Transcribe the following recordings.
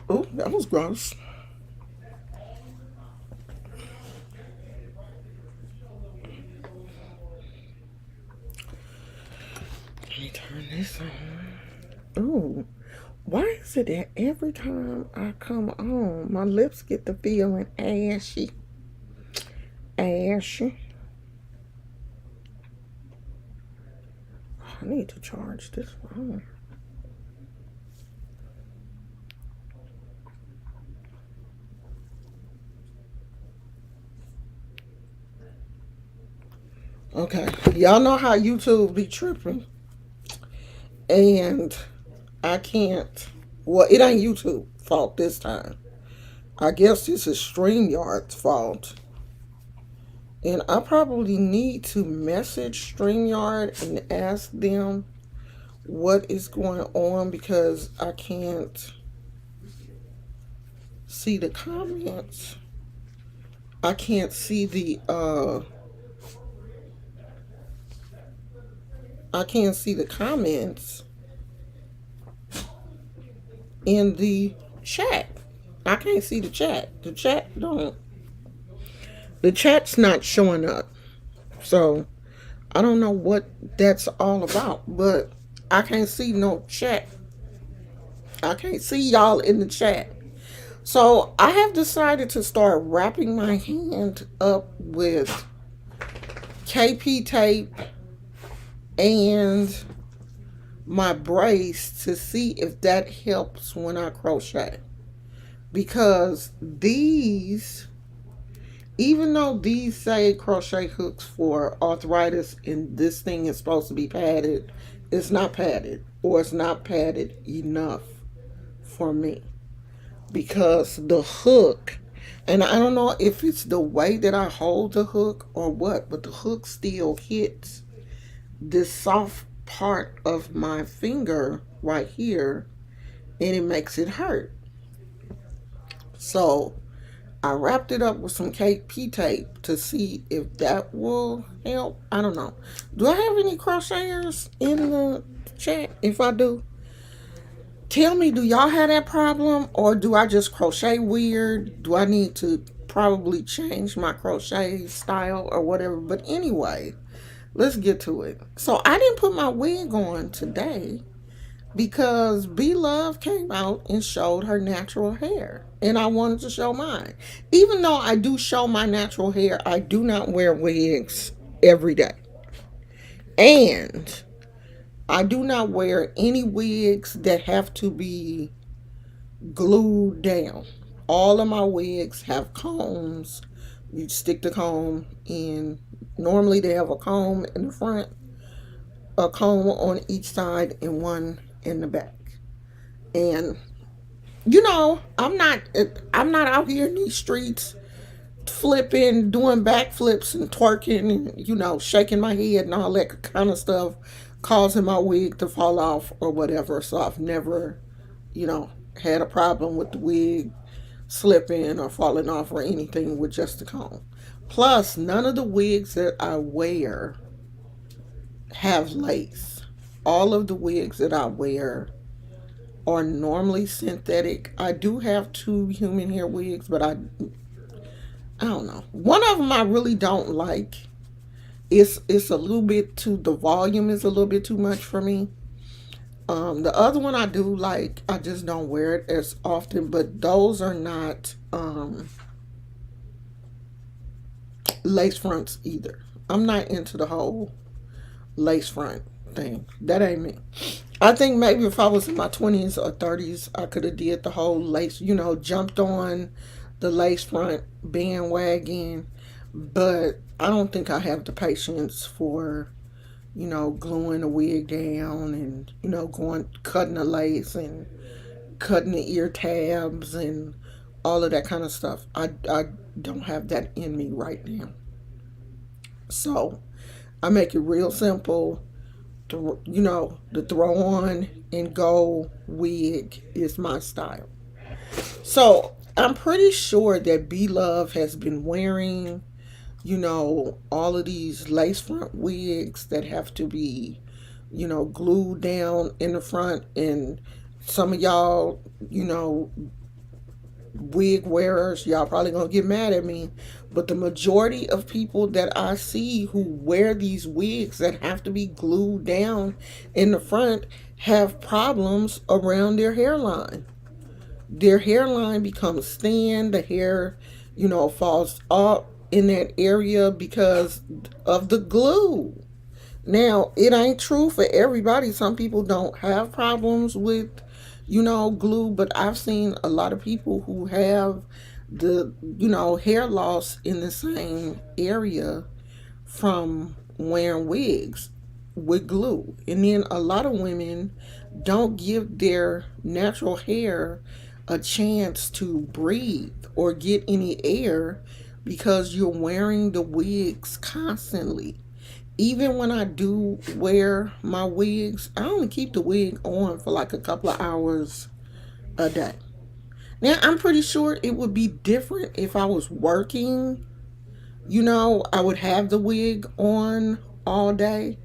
Oh, that was gross. Let me turn this on. Oh, why is it that every time I come on, my lips get the feeling ashy? Ashy. I need to charge this phone. Okay, y'all know how YouTube be tripping, and I can't. Well, it ain't YouTube fault this time. I guess this is StreamYard's fault. And I probably need to message StreamYard and ask them what is going on because I can't see the comments. I can't see the comments in the chat. I can't see the chat. The chat's not showing up. So I don't know what that's all about, but I can't see no chat. I can't see y'all in the chat. So I have decided to start wrapping my hand up with KP tape and my brace to see if that helps when I crochet. Because these, even though these say crochet hooks for arthritis and this thing is supposed to be padded, it's not padded, or it's not padded enough for me. Because the hook, and I don't know if it's the way that I hold the hook or what, but the hook still hits this soft part of my finger right here and it makes it hurt. So I wrapped it up with some KP tape to see if that will help. I don't know. Do I have any crocheters in the chat? If I do, tell me, do y'all have that problem or do I just crochet weird? Do I need to probably change my crochet style or whatever? But anyway, let's get to it. So I didn't put my wig on today because blove came out and showed her natural hair. And I wanted to show mine. Even though I do show my natural hair, I do not wear wigs every day. And I do not wear any wigs that have to be glued down. All of my wigs have combs. You stick the comb in. Normally they have a comb in the front, a comb on each side, and one in the back. And I'm not out here in these streets flipping, doing backflips and twerking and shaking my head and all that kind of stuff, causing my wig to fall off or whatever. So I've never, you know, had a problem with the wig slipping or falling off or anything with just the comb. Plus, none of the wigs that I wear have lace. All of the wigs that I wear are normally synthetic. I do have two human hair wigs, but I don't know. One of them I really don't like. It's a little bit too, the volume is a little bit too much for me. The other one I do like. I just don't wear it as often, but those are not lace fronts either. I'm not into the whole lace front thing. That ain't me. I think maybe if I was in my 20s or 30s, I could have did the whole lace, jumped on the lace front bandwagon. But I don't think I have the patience for, gluing a wig down and, going, cutting the lace and cutting the ear tabs and all of that kind of stuff. I don't have that in me right now. So I make it real simple. The throw on and go wig is my style. So I'm pretty sure that blove has been wearing, all of these lace front wigs that have to be, glued down in the front. And some of y'all, wig wearers, y'all probably gonna get mad at me, but the majority of people that I see who wear these wigs that have to be glued down in the front have problems around their hairline. Their hairline becomes thin, the hair, falls up in that area because of the glue. Now, it ain't true for everybody. Some people don't have problems with, glue, but I've seen a lot of people who have hair loss in the same area from wearing wigs with glue. And then a lot of women don't give their natural hair a chance to breathe or get any air because you're wearing the wigs constantly. Even when I do wear my wigs, I only keep the wig on for like a couple of hours a day. Now, I'm pretty sure it would be different if I was working. I would have the wig on all day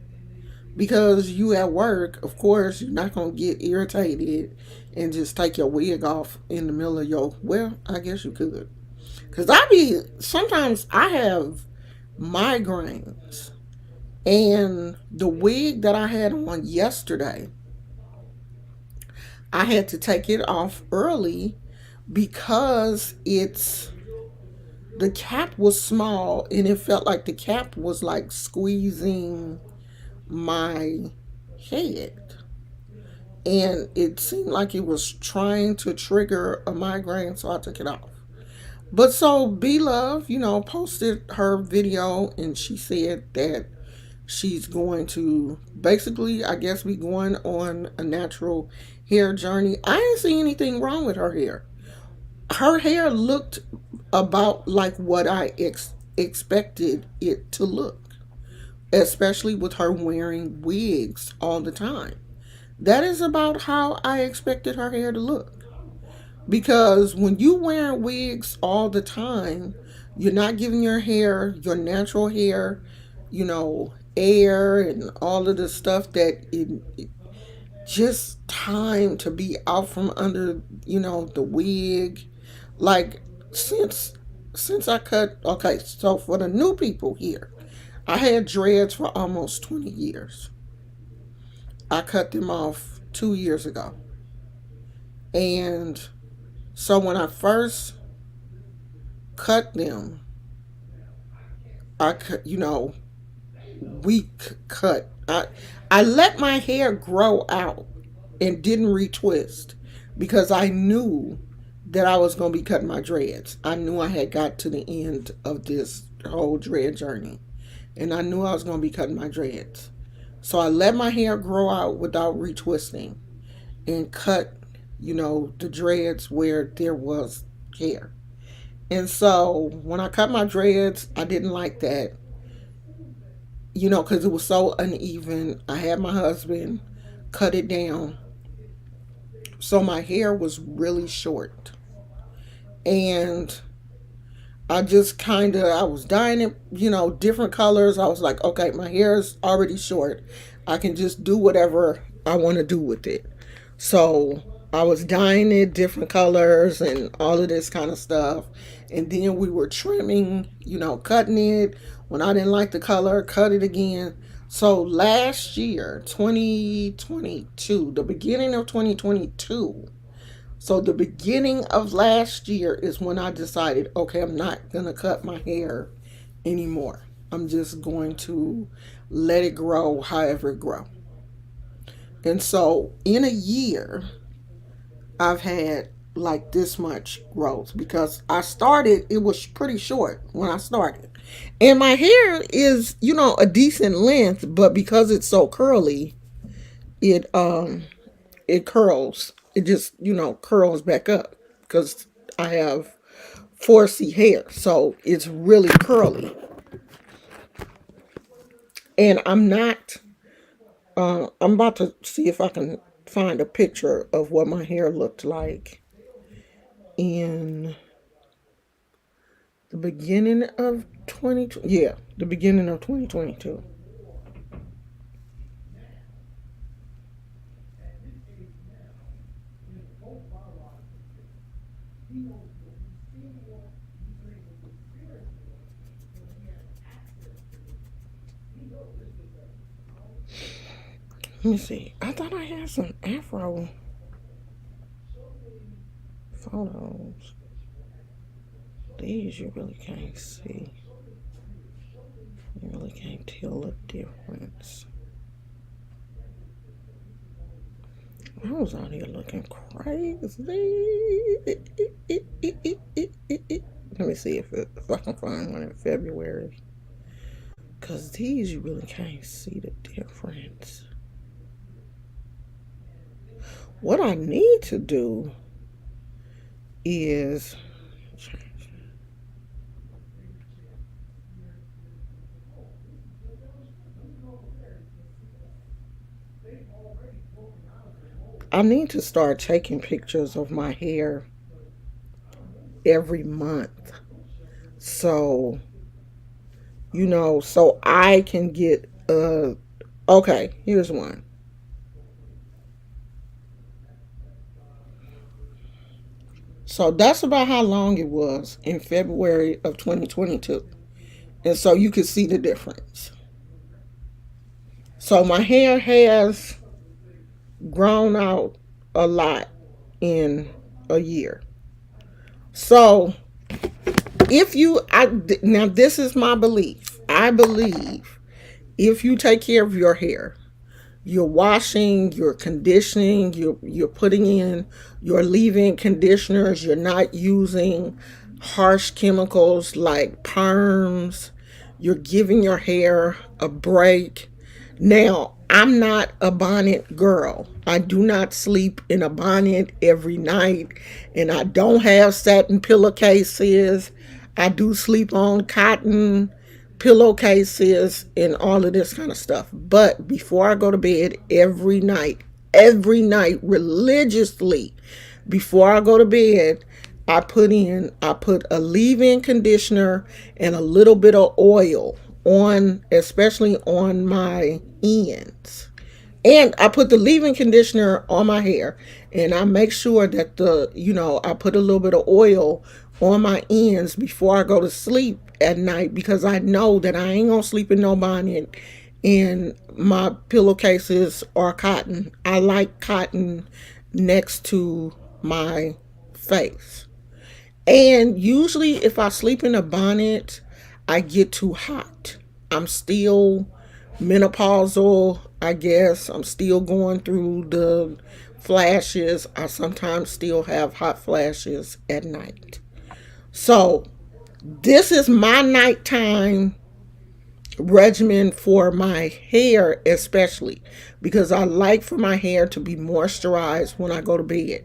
because you at work, of course, you're not going to get irritated and just take your wig off in the middle of well, I guess you could. Because sometimes I have migraines. And the wig that I had on yesterday, I had to take it off early because the cap was small and it felt like the cap was like squeezing my head. And it seemed like it was trying to trigger a migraine, so I took it off. But so blove, posted her video and she said that she's going to basically, I guess, be going on a natural hair journey. I didn't see anything wrong with her hair. Her hair looked about like what I expected it to look, especially with her wearing wigs all the time. That is about how I expected her hair to look. Because when you wear wigs all the time, you're not giving your hair, your natural hair, air and all of the stuff that it just time to be out from under, the wig. Like since I cut, okay, so for the new people here, I had dreads for almost 20 years. I cut them off 2 years ago. And so when I first cut them, I cut, weak cut. I let my hair grow out and didn't retwist because I knew that I was going to be cutting my dreads. I knew I had got to the end of this whole dread journey and I knew I was going to be cutting my dreads. So I let my hair grow out without retwisting and cut, the dreads where there was hair. And so when I cut my dreads, I didn't like that, because it was so uneven. I had my husband cut it down. So my hair was really short. And I was dyeing it, different colors. I was like, okay, my hair is already short. I can just do whatever I want to do with it. So I was dyeing it different colors and all of this kind of stuff. And then we were trimming, cutting it. When I didn't like the color, cut it again. So last year, 2022, the beginning of 2022, so the beginning of last year is when I decided, okay, I'm not going to cut my hair anymore. I'm just going to let it grow however it grow. And so in a year, I've had like this much growth because it was pretty short when I started. And my hair is, a decent length, but because it's so curly, it it curls. It just, curls back up because I have 4C hair. So it's really curly. And I'm about to see if I can find a picture of what my hair looked like in the beginning of 2020. Yeah, the beginning of 2022. Let me see. I thought I had some afro photos. These you really can't see. You really can't tell the difference. I was out here looking crazy. Let me see if I can find one in February. Because these you really can't see the difference. What I need to do is I need to start taking pictures of my hair every month. So, so I can get okay, here's one. So that's about how long it was in February of 2022. And so you can see the difference. So my hair has grown out a lot in a year. So if you, now this is my belief. I believe if you take care of your hair, you're washing, you're conditioning, you're putting in your leave-in conditioners, you're not using harsh chemicals like perms, you're giving your hair a break. Now, I'm not a bonnet girl. I do not sleep in a bonnet every night, and I don't have satin pillowcases. I do sleep on cotton pillowcases and all of this kind of stuff. But before I go to bed every night, religiously, before I go to bed, I put a leave-in conditioner and a little bit of oil on, especially on my ends. And I put the leave-in conditioner on my hair, and I make sure that I put a little bit of oil on my ends before I go to sleep at night, because I know that I ain't gonna sleep in no bonnet and my pillowcases are cotton. I like cotton next to my face. And usually, if I sleep in a bonnet, I get too hot. I'm still menopausal, I guess. I'm still going through the flashes. I sometimes still have hot flashes at night. So, this is my nighttime regimen for my hair, especially because I like for my hair to be moisturized when I go to bed.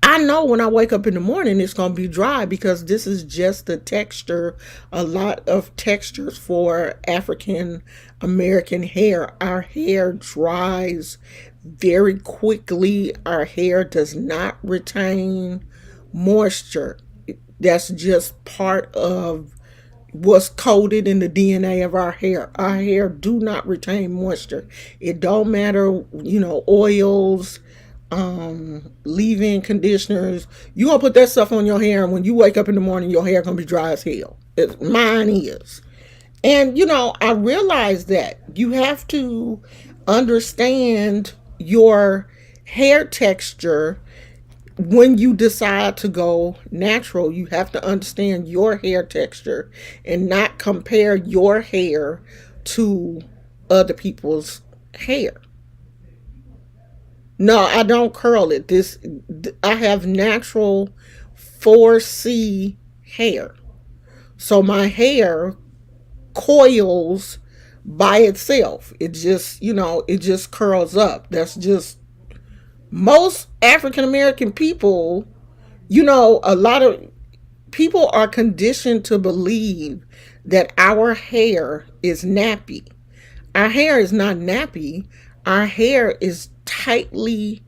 I know when I wake up in the morning it's going to be dry, because this is just the texture, a lot of textures for African American hair. Our hair dries very quickly. Our hair does not retain moisture. That's just part of what's coded in the DNA of our hair. Our hair do not retain moisture. It don't matter, oils, leave-in conditioners. You gonna put that stuff on your hair, and when you wake up in the morning, your hair gonna be dry as hell. Mine is. And I realize that you have to understand your hair texture. When you decide to go natural, you have to understand your hair texture and not compare your hair to other people's hair. No, I don't curl it. I have natural 4C hair. So my hair coils by itself. It just curls up. That's just most African American people. A lot of people are conditioned to believe that our hair is nappy. Our hair is not nappy. Our hair is tightly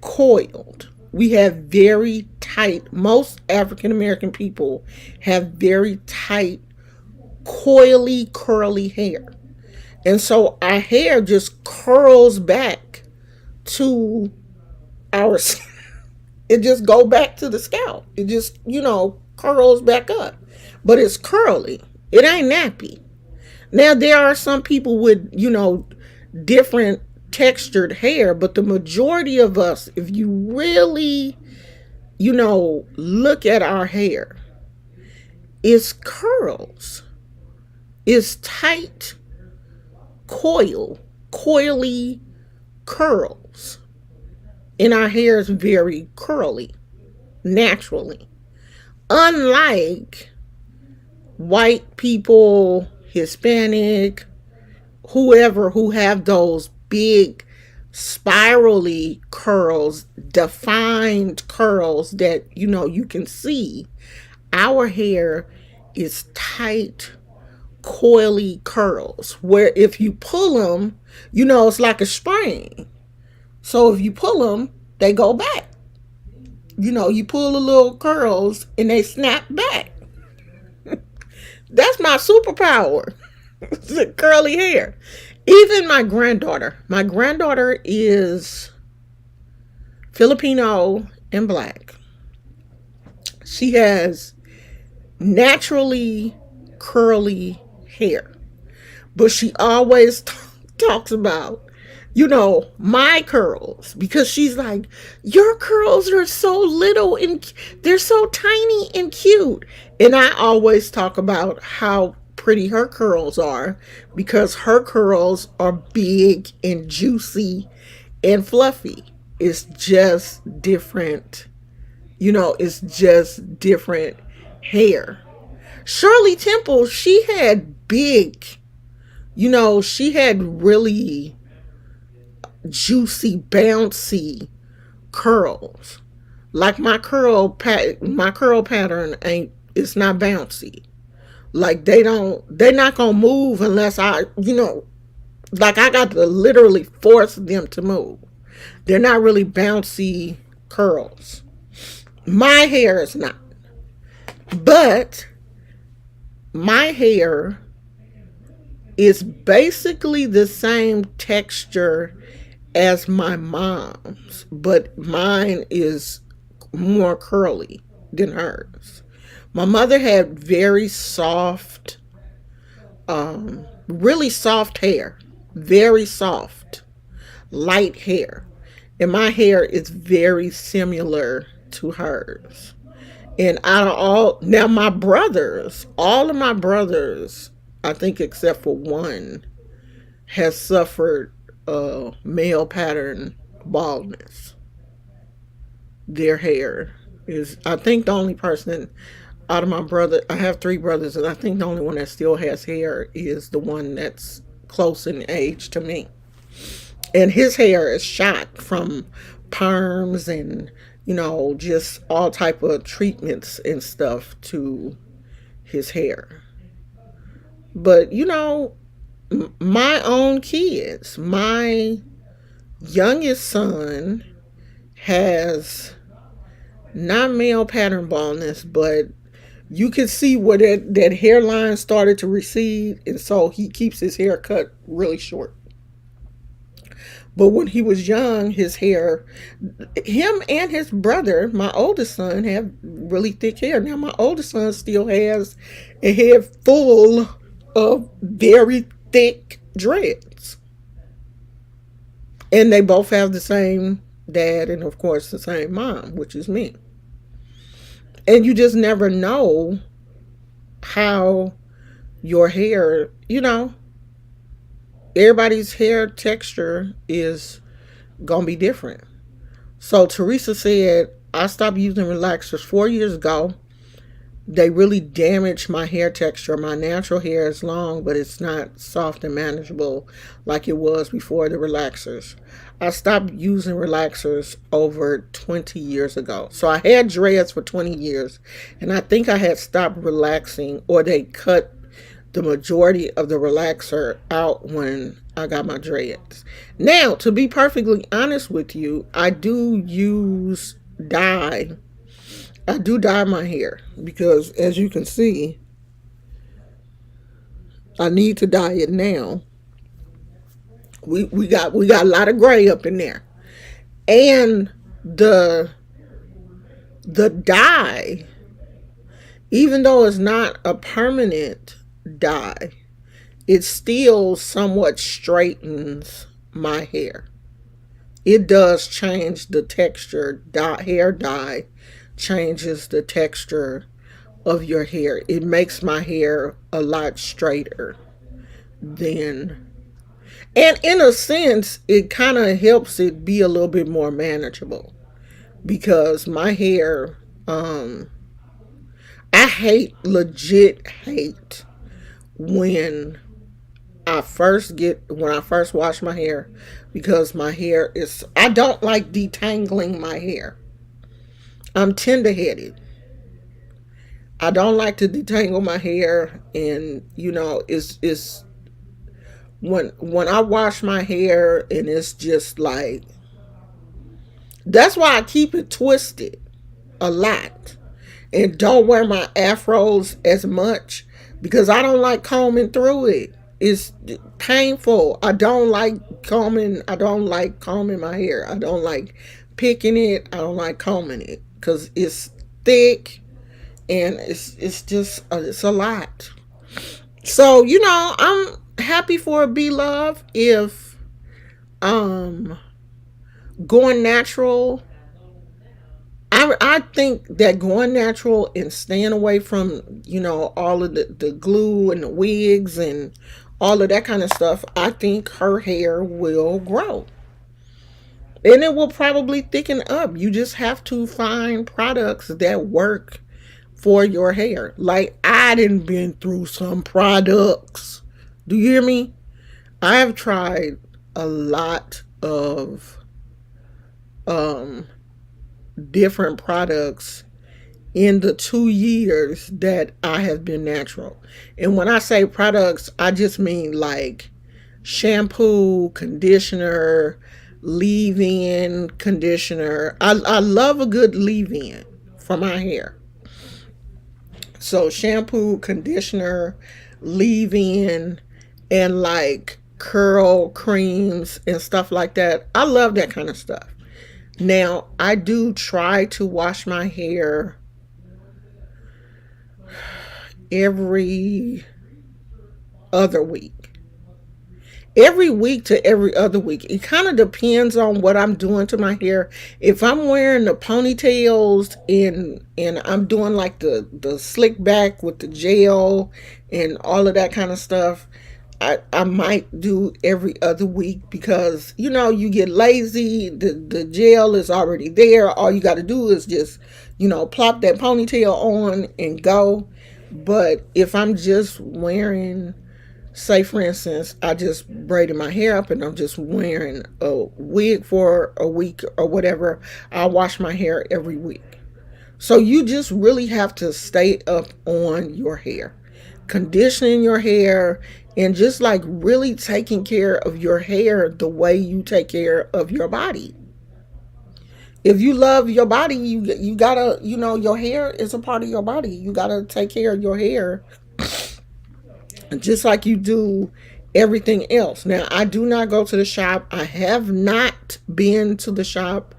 coiled. We have very tight, most African American people have very tight, coily, curly hair. And so our hair just curls back to our, it just go back to the scalp. It just, curls back up. But it's curly. It ain't nappy. Now there are some people with, different textured hair, but the majority of us, if you really, look at our hair, is curls. It's tight, coily curls. And our hair is very curly, naturally. Unlike white people, Hispanic, whoever who have those big spirally curls, defined curls that you can see. Our hair is tight, coily curls where if you pull them, it's like a spring. So if you pull them, they go back. You pull the little curls and they snap back. That's my superpower. It's curly hair. Even my granddaughter. My granddaughter is Filipino and black. She has naturally curly hair. But she always talks about, my curls, because she's like, your curls are so little and they're so tiny and cute. And I always talk about how pretty her curls are because her curls are big and juicy and fluffy. It's just different, it's just different hair. Shirley Temple, she had big, she had really juicy, bouncy curls. Like my curl pattern it's not bouncy. Like they're not gonna move unless I got to literally force them to move. They're not really bouncy curls. My hair is not. But my hair is basically the same texture as my mom's, but mine is more curly than hers. My mother had very soft, really soft hair, very soft, light hair. And my hair is very similar to hers. And out of now all of my brothers, I think except for one, has suffered male pattern baldness. Their hair is, I think the only person out of my brother, I have three brothers, and I think the only one that still has hair is the one that's close in age to me. And his hair is shot from perms and, just all type of treatments and stuff to his hair. But, my own kids, my youngest son has not male pattern baldness, but you can see where that hairline started to recede, and so he keeps his hair cut really short. But when he was young, his hair, him and his brother, my oldest son, have really thick hair. Now my oldest son still has a head full of very thick dreads. And they both have the same dad and of course the same mom, which is me. And you just never know how your hair, everybody's hair texture is gonna be different. So Teresa said, I stopped using relaxers 4 years ago. They really damaged my hair texture. My natural hair is long, but it's not soft and manageable like it was before the relaxers. I stopped using relaxers over 20 years ago. So I had dreads for 20 years, and I think I had stopped relaxing, or they cut the majority of the relaxer out when I got my dreads. Now, to be perfectly honest with you, I do use dye. I do dye my hair because, as you can see, I need to dye it now. We got a lot of gray up in there, and the dye, even though it's not a permanent dye, it still somewhat straightens my hair. It does change the texture. Hair dye changes the texture of your hair. It makes my hair a lot straighter than, and in a sense, it kind of helps it be a little bit more manageable because my hair, I hate, legit hate when when I first wash my hair, because my hair is, I don't like detangling my hair. I'm tender headed. I don't like to detangle my hair, and it's when I wash my hair and it's just like, that's why I keep it twisted a lot and don't wear my afros as much, because I don't like combing through it. It's painful. I don't like combing my hair. I don't like picking it. I don't like combing it because it's thick, and it's just it's a lot. So, I'm happy for blove if um going natural. I think that going natural and staying away from, all of the glue and the wigs and all of that kind of stuff, I think her hair will grow. And it will probably thicken up. You just have to find products that work for your hair. Like, I done been through some products. Do you hear me? I have tried a lot of um different products in the 2 years that I have been natural. And when I say products, I just mean like shampoo, conditioner, leave in conditioner. I love a good leave in for my hair. So, shampoo, conditioner, leave in, and like curl creams and stuff like that. I love that kind of stuff. Now, I do try to wash my hair every other week. Every week to every other week. It kind of depends on what I'm doing to my hair. If I'm wearing the ponytails and I'm doing like the slick back with the gel and all of that kind of stuff, I might do every other week because you get lazy. The gel is already there. All you got to do is just plop that ponytail on and go. But if I'm just wearing, say for instance, I just braided my hair up and I'm just wearing a wig for a week or whatever, I wash my hair every week. So you just really have to stay up on your hair, conditioning your hair, and just like really taking care of your hair the way you take care of your body. If you love your body, you gotta, your hair is a part of your body. You gotta take care of your hair just like you do everything else. Now, I do not go to the shop. I have not been to the shop.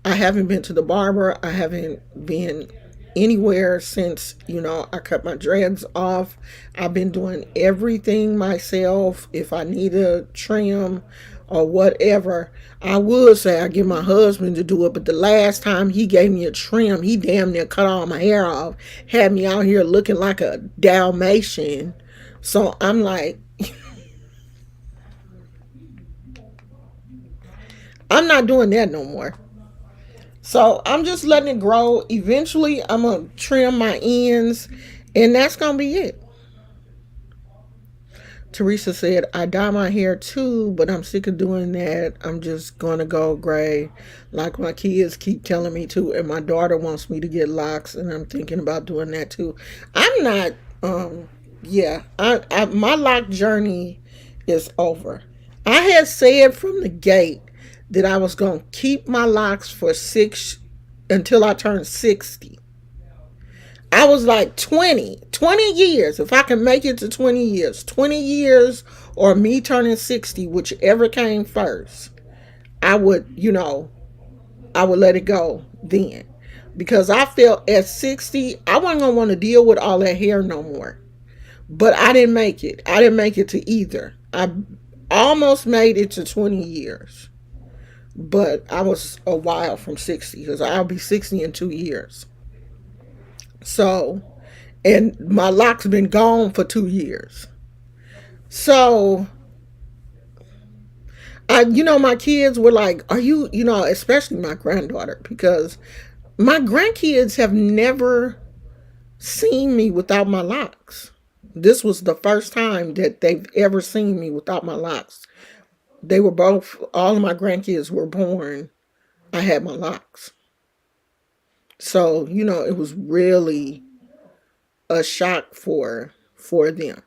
I haven't been to the barber. I haven't been anywhere since, I cut my dreads off. I've been doing everything myself. If I need a trim or whatever, I would say I get my husband to do it. But the last time he gave me a trim, he damn near cut all my hair off, had me out here looking like a Dalmatian. So I'm like, I'm not doing that no more. So I'm just letting it grow. Eventually, I'm going to trim my ends, and that's going to be it. Teresa said, I dye my hair too, but I'm sick of doing that. I'm just going to go gray like my kids keep telling me to. And my daughter wants me to get locks, and I'm thinking about doing that too. I'm not, yeah, my lock journey is over. I had said from the gate that I was going to keep my locks for until I turned 60. I was like 20 years. If I can make it to 20 years or me turning 60, whichever came first, I would, I would let it go then. Because I felt at 60, I wasn't going to want to deal with all that hair no more. But I didn't make it. I didn't make it to either. almost made it to 20 years, but I was a while from 60 because I'll be 60 in 2 years. So, and my locks been gone for 2 years. So, my kids were like, "Are you, especially my granddaughter, because my grandkids have never seen me without my locks. This was the first time that they've ever seen me without my locks. They were both, all of my grandkids were born. I had my locks. So, it was really a shock for them.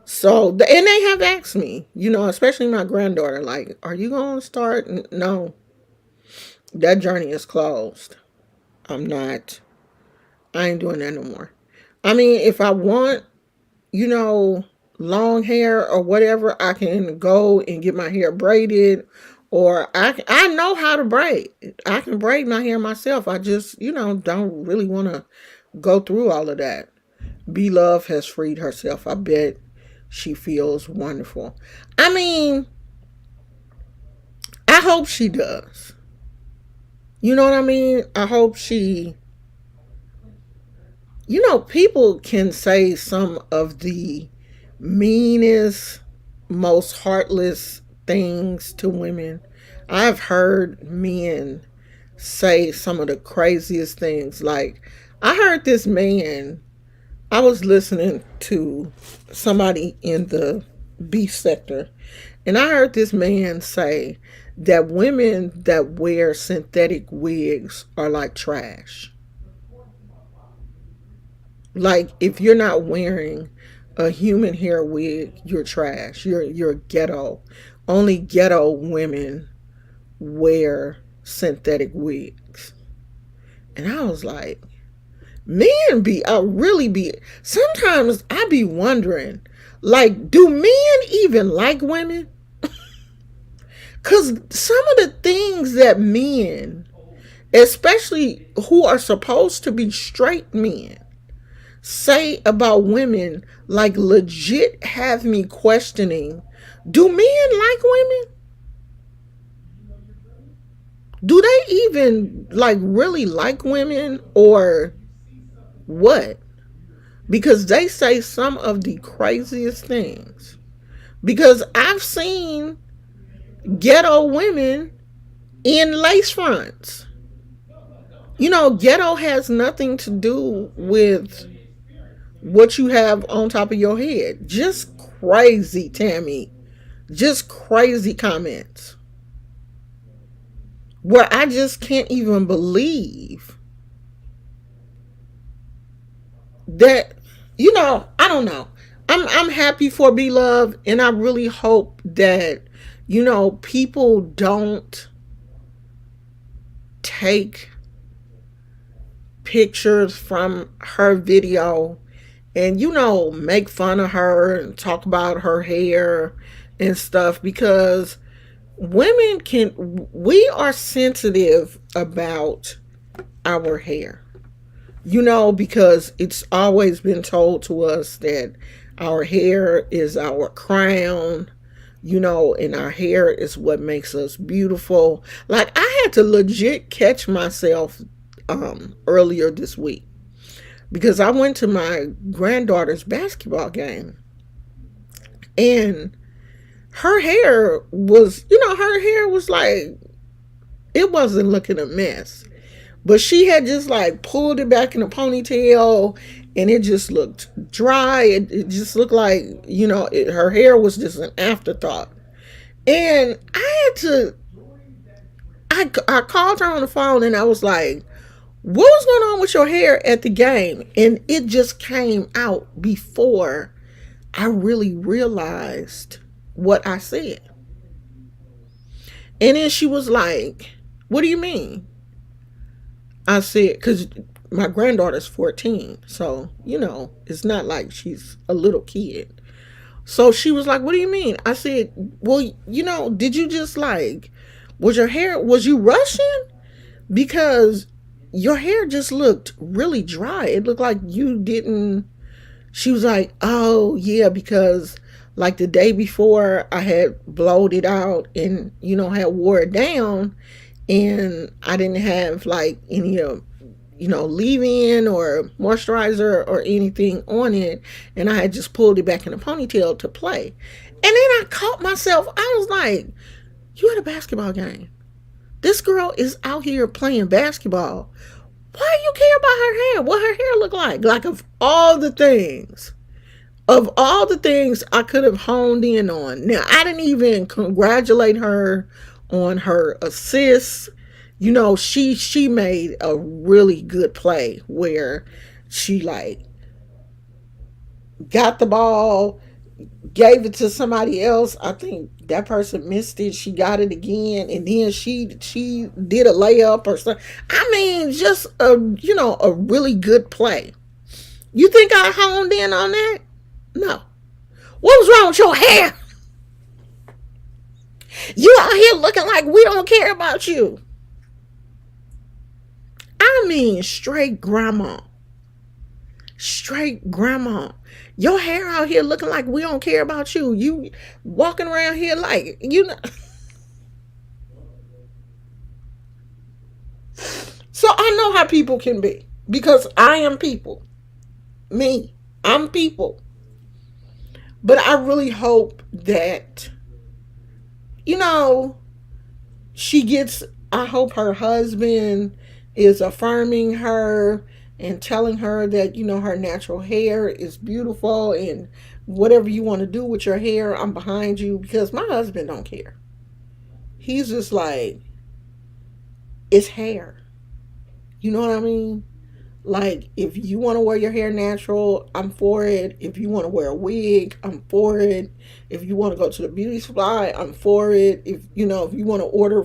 So, and they have asked me, especially my granddaughter, like, are you going to start? No, that journey is closed. I'm not, I ain't doing that no more. I mean, if I want, you know, long hair or whatever, I can go and get my hair braided, or I know how to braid. I can braid my hair myself. I just, don't really want to go through all of that. Blove has freed herself. I bet she feels wonderful. I mean, I hope she does. You know what I mean? I hope she, people can say some of the meanest, most heartless things to women. I've heard men say some of the craziest things. Like, I heard this man, I was listening to somebody in the beef sector, and I heard this man say that women that wear synthetic wigs are like trash. Like, if you're not wearing a human hair wig, you're trash. You're ghetto. Only ghetto women wear synthetic wigs. And I was like, men be, I really be, sometimes I be wondering, like, do men even like women? Because some of the things that men, especially who are supposed to be straight men, say about women, like, legit have me questioning, do men like women? Do they even, like, really like women, or what? Because they say some of the craziest things. Because I've seen ghetto women in lace fronts. Ghetto has nothing to do with what you have on top of your head. Just crazy, Tammy. Just crazy comments. Where I just can't even believe that, I don't know. I'm happy for Blove, and I really hope that, people don't take pictures from her video and, make fun of her and talk about her hair and stuff, because we are sensitive about our hair, because it's always been told to us that our hair is our crown, and our hair is what makes us beautiful. Like, I had to legit catch myself earlier this week, because I went to my granddaughter's basketball game, and her hair was, like, it wasn't looking a mess, but she had just, like, pulled it back in a ponytail, and it just looked dry. It just looked like, her hair was just an afterthought. And I called her on the phone, and I was like, what was going on with your hair at the game? And it just came out before I really realized what I said. And then she was like, what do you mean? I said, because my granddaughter's 14, so, it's not like she's a little kid. So she was like, what do you mean? I said, well, did you just, like, was you rushing? Because your hair just looked really dry. It looked like you didn't. She was like, oh, yeah, because Like the day before, I had blowed it out and, had wore it down, and I didn't have like any leave-in or moisturizer or anything on it, and I had just pulled it back in a ponytail to play. And then I caught myself. I was like, "You at a basketball game? This girl is out here playing basketball. Why do you care about her hair? What her hair look like? Like, of all the things I could have honed in on. Now, I didn't even congratulate her on her assists. She made a really good play where she like got the ball, gave it to somebody else. I think that person missed it. She got it again, and then she did a layup or something. I mean, just a really good play. You think I honed in on that? No. What was wrong with your hair? You out here looking like we don't care about you. I mean, straight grandma. Straight grandma. Your hair out here looking like we don't care about you. You walking around here like, So I know how people can be because I am people. Me. I'm people. But I really hope that, you know, she gets, I hope her husband is affirming her and telling her that, her natural hair is beautiful, and whatever you want to do with your hair, I'm behind you, because my husband don't care. He's just like, it's hair. You know what I mean? Like, if you want to wear your hair natural, I'm for it. If you want to wear a wig, I'm for it. If you want to go to the beauty supply, I'm for it. If you want to order,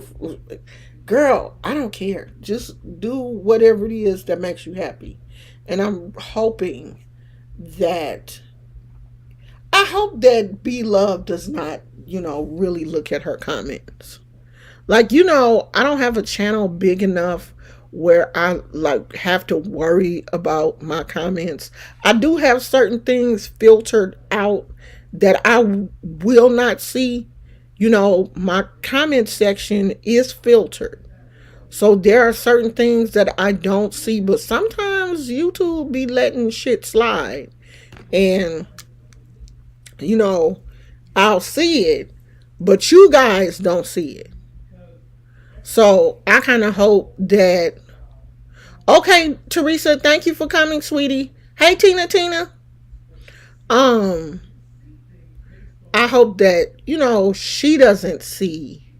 girl, I don't care. Just do whatever it is that makes you happy. And I'm hoping that, I hope that blove does not, really look at her comments. Like, I don't have a channel big enough where I like have to worry about my comments. I do have certain things filtered out that I will not see. My comment section is filtered. So there are certain things that I don't see, but sometimes YouTube be letting shit slide. And, I'll see it, but you guys don't see it. So I kind of hope that. Okay, Teresa, thank you for coming, sweetie. Hey, Tina. Um, I hope that, she doesn't see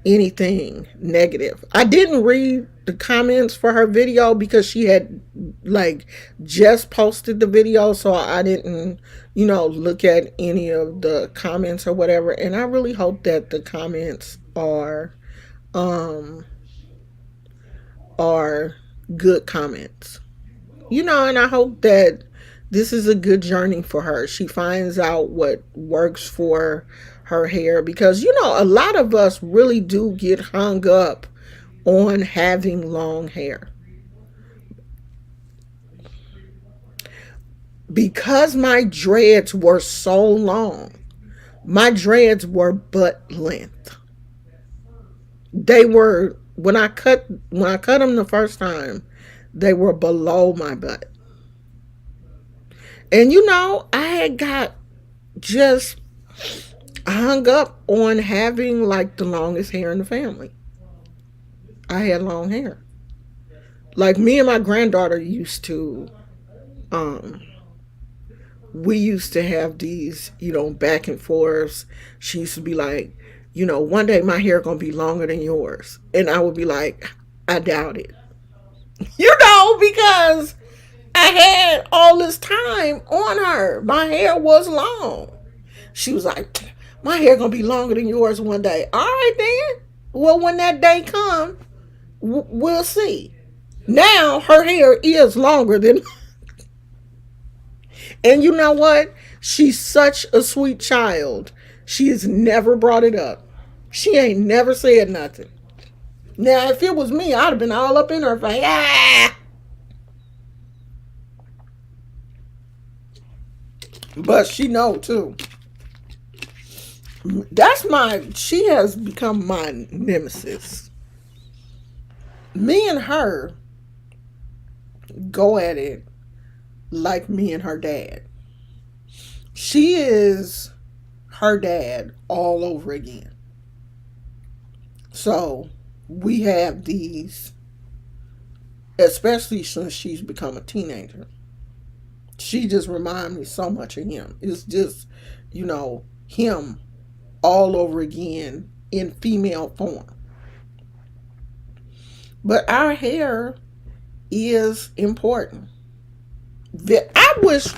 anything negative. I didn't read the comments for her video because she had like just posted the video, so I didn't, look at any of the comments or whatever. And I really hope that the comments um are good comments. And I hope that this is a good journey for her. She finds out what works for her hair, because a lot of us really do get hung up on having long hair. Because my dreads were so long, my dreads were butt length. They were, when I cut them the first time, they were below my butt. And I had got just hung up on having like the longest hair in the family. I had long hair. Like, me and my granddaughter used to um we used to have these, back and forths. She used to be like, one day my hair gonna be longer than yours. And I would be like, I doubt it. Because I had all this time on her. My hair was long. She was like, my hair gonna be longer than yours one day. All right then. Well, when that day come, we'll see. Now her hair is longer than. And you know what? She's such a sweet child. She has never brought it up. She ain't never said nothing. Now, if it was me, I'd have been all up in her face. Ah! But she know too. She has become my nemesis. Me and her go at it like me and her dad. She is her dad all over again. So we have these, especially since she's become a teenager. She just reminds me so much of him. It's just, him all over again in female form. But our hair is important. I wish,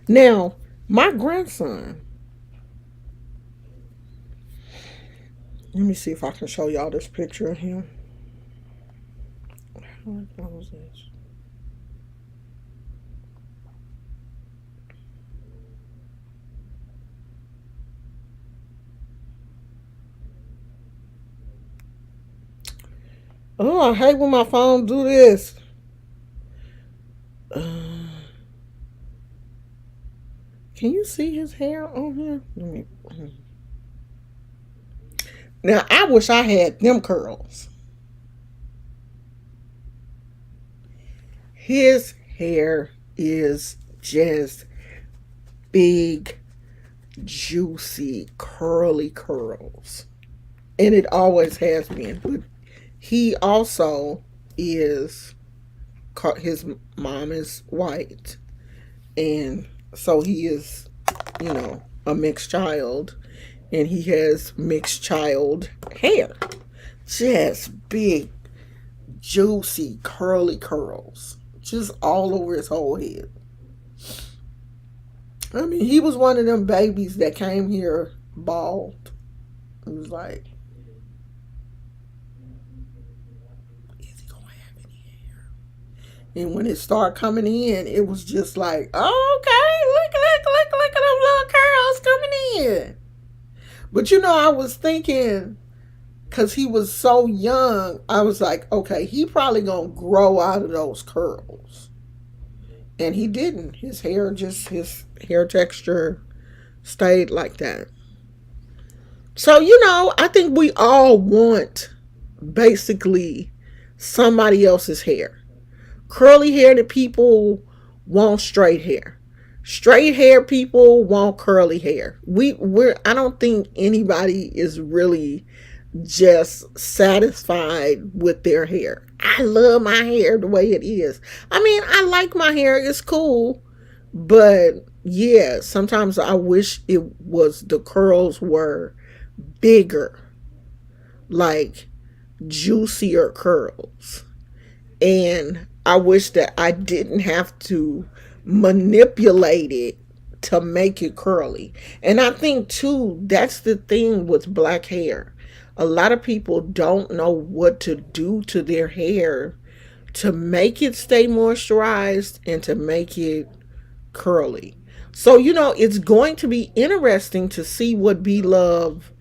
now, my grandson, let me see if I can show y'all this picture of him. What was this? Oh, I hate when my phone do this. Uh, can you see his hair on here? Now, I wish I had them curls. His hair is just big, juicy, curly curls. And it always has been. But he also is, his mom is white. And so he is, a mixed child. And he has mixed child hair. Just big, juicy, curly curls. Just all over his whole head. I mean, he was one of them babies that came here bald. It was like, is he gonna have any hair? And when it started coming in, it was just like, oh, okay, look at those little curls coming in. But I was thinking, because he was so young, I was like, okay, he probably gonna grow out of those curls. And he didn't. His hair texture stayed like that. So, I think we all want basically somebody else's hair. Curly haired people want straight hair. Straight hair people want curly hair. I don't think anybody is really just satisfied with their hair. I love my hair the way it is. I mean, I like my hair. It's cool. But yeah, sometimes I wish the curls were bigger, like juicier curls. And I wish that I didn't have to manipulate it to make it curly. And I think too, that's the thing with black hair. A lot of people don't know what to do to their hair to make it stay moisturized and to make it curly. So, it's going to be interesting to see what blove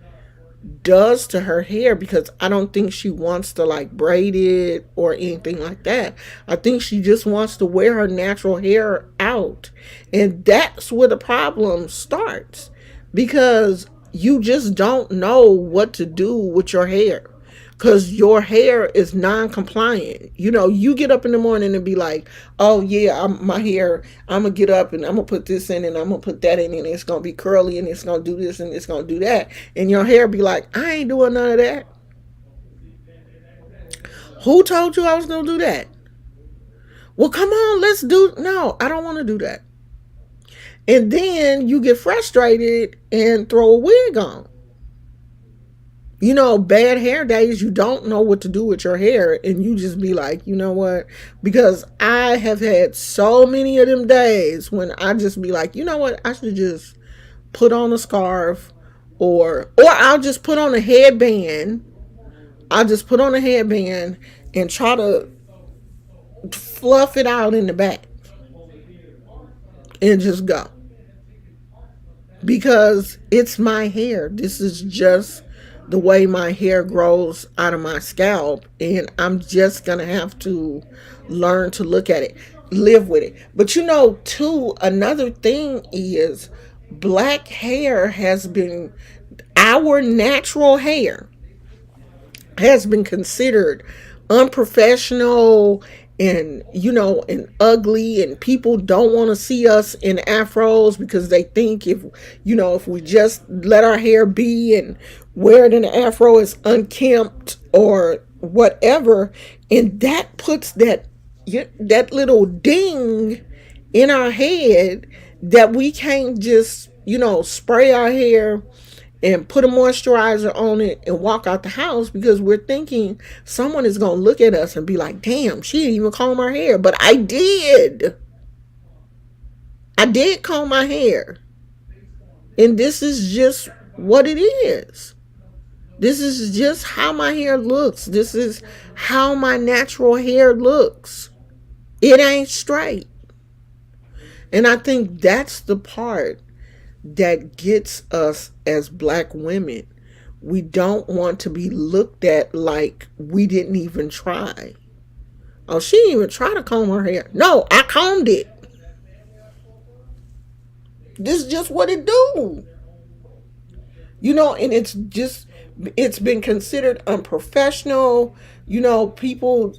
does to her hair, because I don't think she wants to like braid it or anything like that. I think she just wants to wear her natural hair out. And that's where the problem starts, because you just don't know what to do with your hair, because your hair is non-compliant. You get up in the morning and be like, oh yeah, my hair, I'm gonna get up and I'm gonna put this in and I'm gonna put that in and it's gonna be curly and it's gonna do this and it's gonna do that, and your hair be like, I ain't doing none of that. Who told you I was gonna do that? Well, come on, let's do. No, I don't want to do that. And then you get frustrated and throw a wig on. Bad hair days, you don't know what to do with your hair, and you just be like, you know what? Because I have had so many of them days when I just be like, you know what? I should just put on a scarf, or I'll just put on a headband. I'll just put on a headband and try to fluff it out in the back and just go. Because it's my hair. This is just the way my hair grows out of my scalp, and I'm just gonna have to learn to look at it, live with it. But too, another thing is black hair has been Our natural hair has been considered unprofessional and and ugly, and people don't want to see us in afros because they think if we just let our hair be and wear it in an afro is unkempt or whatever, and that puts that little ding in our head that we can't just spray our hair and put a moisturizer on it and walk out the house because we're thinking someone is going to look at us and be like, damn, she didn't even comb her hair. But I did. I did comb my hair. And this is just what it is. This is just how my hair looks. This is how my natural hair looks. It ain't straight. And I think that's the part that gets us as black women. We don't want to be looked at like we didn't even try. Oh, she didn't even try to comb her hair. No, I combed it. This is just what it do. And it's been considered unprofessional. People,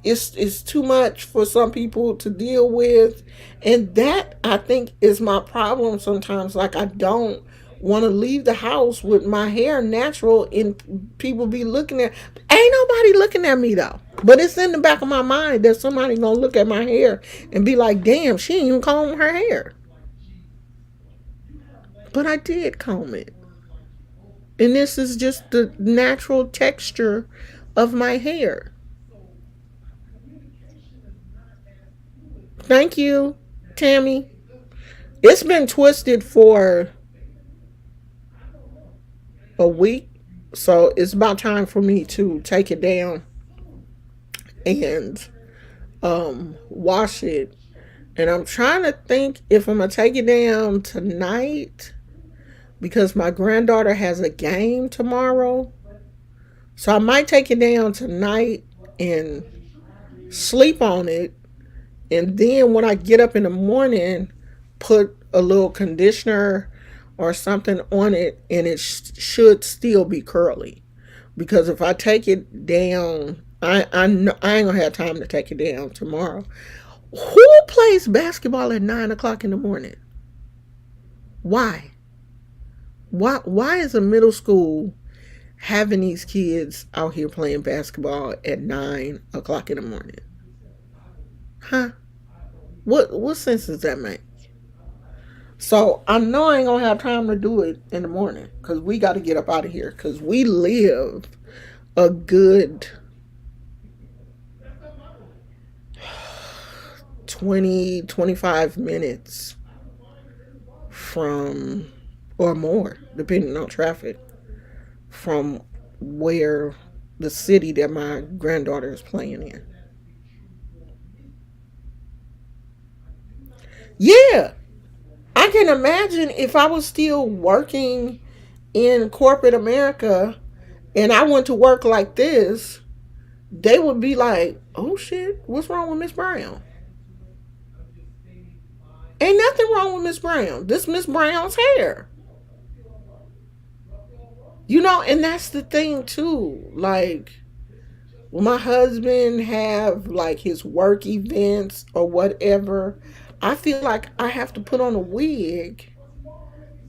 it's too much for some people to deal with, and that I think is my problem sometimes. Like, I don't want to leave the house with my hair natural and people be looking at. Ain't nobody looking at me though, but it's in the back of my mind that somebody gonna look at my hair and be like, damn, she ain't even comb her hair. But I did comb it, and this is just the natural texture of my hair. Thank you, Tammy. It's been twisted for a week, so it's about time for me to take it down and wash it. And I'm trying to think if I'm gonna take it down tonight because my granddaughter has a game tomorrow. So I might take it down tonight and sleep on it, and then when I get up in the morning, put a little conditioner or something on it, and it should still be curly. Because if I take it down, I ain't gonna have time to take it down tomorrow. Who plays basketball at 9 o'clock in the morning? Why? Why is a middle school having these kids out here playing basketball at 9 o'clock in the morning? Huh? What sense does that make? So I know I ain't gonna have time to do it in the morning because we got to get up out of here because we live a good 20-25 minutes from, or more, depending on traffic, from where the city that my granddaughter is playing in. Yeah, I can imagine if I was still working in corporate America and I went to work like this, they would be like, oh shit, what's wrong with Miss Brown? Ain't nothing wrong with Miss Brown. This Miss Brown's hair. And that's the thing too. Like, when my husband have like his work events or whatever, I feel like I have to put on a wig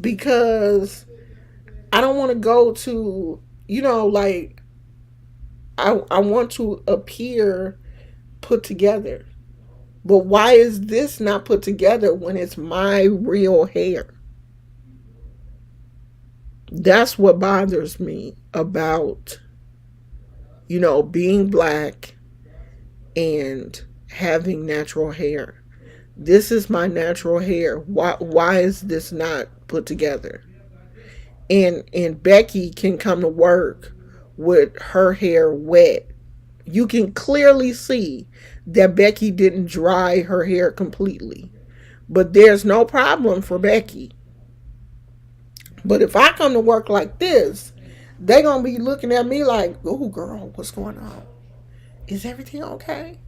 because I don't want to go to, like, I want to appear put together. But why is this not put together when it's my real hair? That's what bothers me about, being black and having natural hair. This is my natural hair. Why is this not put together? And Becky can come to work with her hair wet. You can clearly see that Becky didn't dry her hair completely. But there's no problem for Becky. But if I come to work like this, they're going to be looking at me like, oh, girl, what's going on? Is everything okay?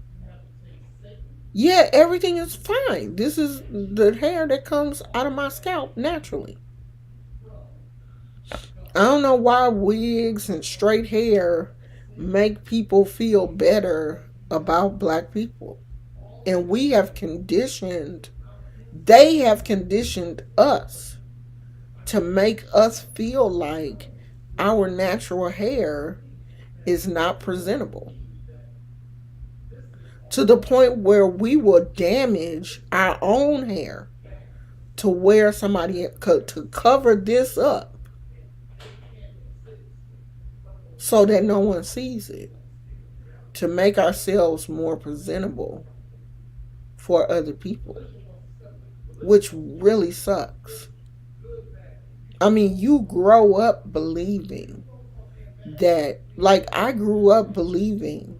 Yeah, everything is fine. This is the hair that comes out of my scalp naturally. I don't know why wigs and straight hair make people feel better about black people. And we have conditioned, they have conditioned us to make us feel like our natural hair is not presentable, to the point where we will damage our own hair to wear somebody to cover this up so that no one sees it, to make ourselves more presentable for other people, which really sucks. I mean, you grow up believing that, like, I grew up believing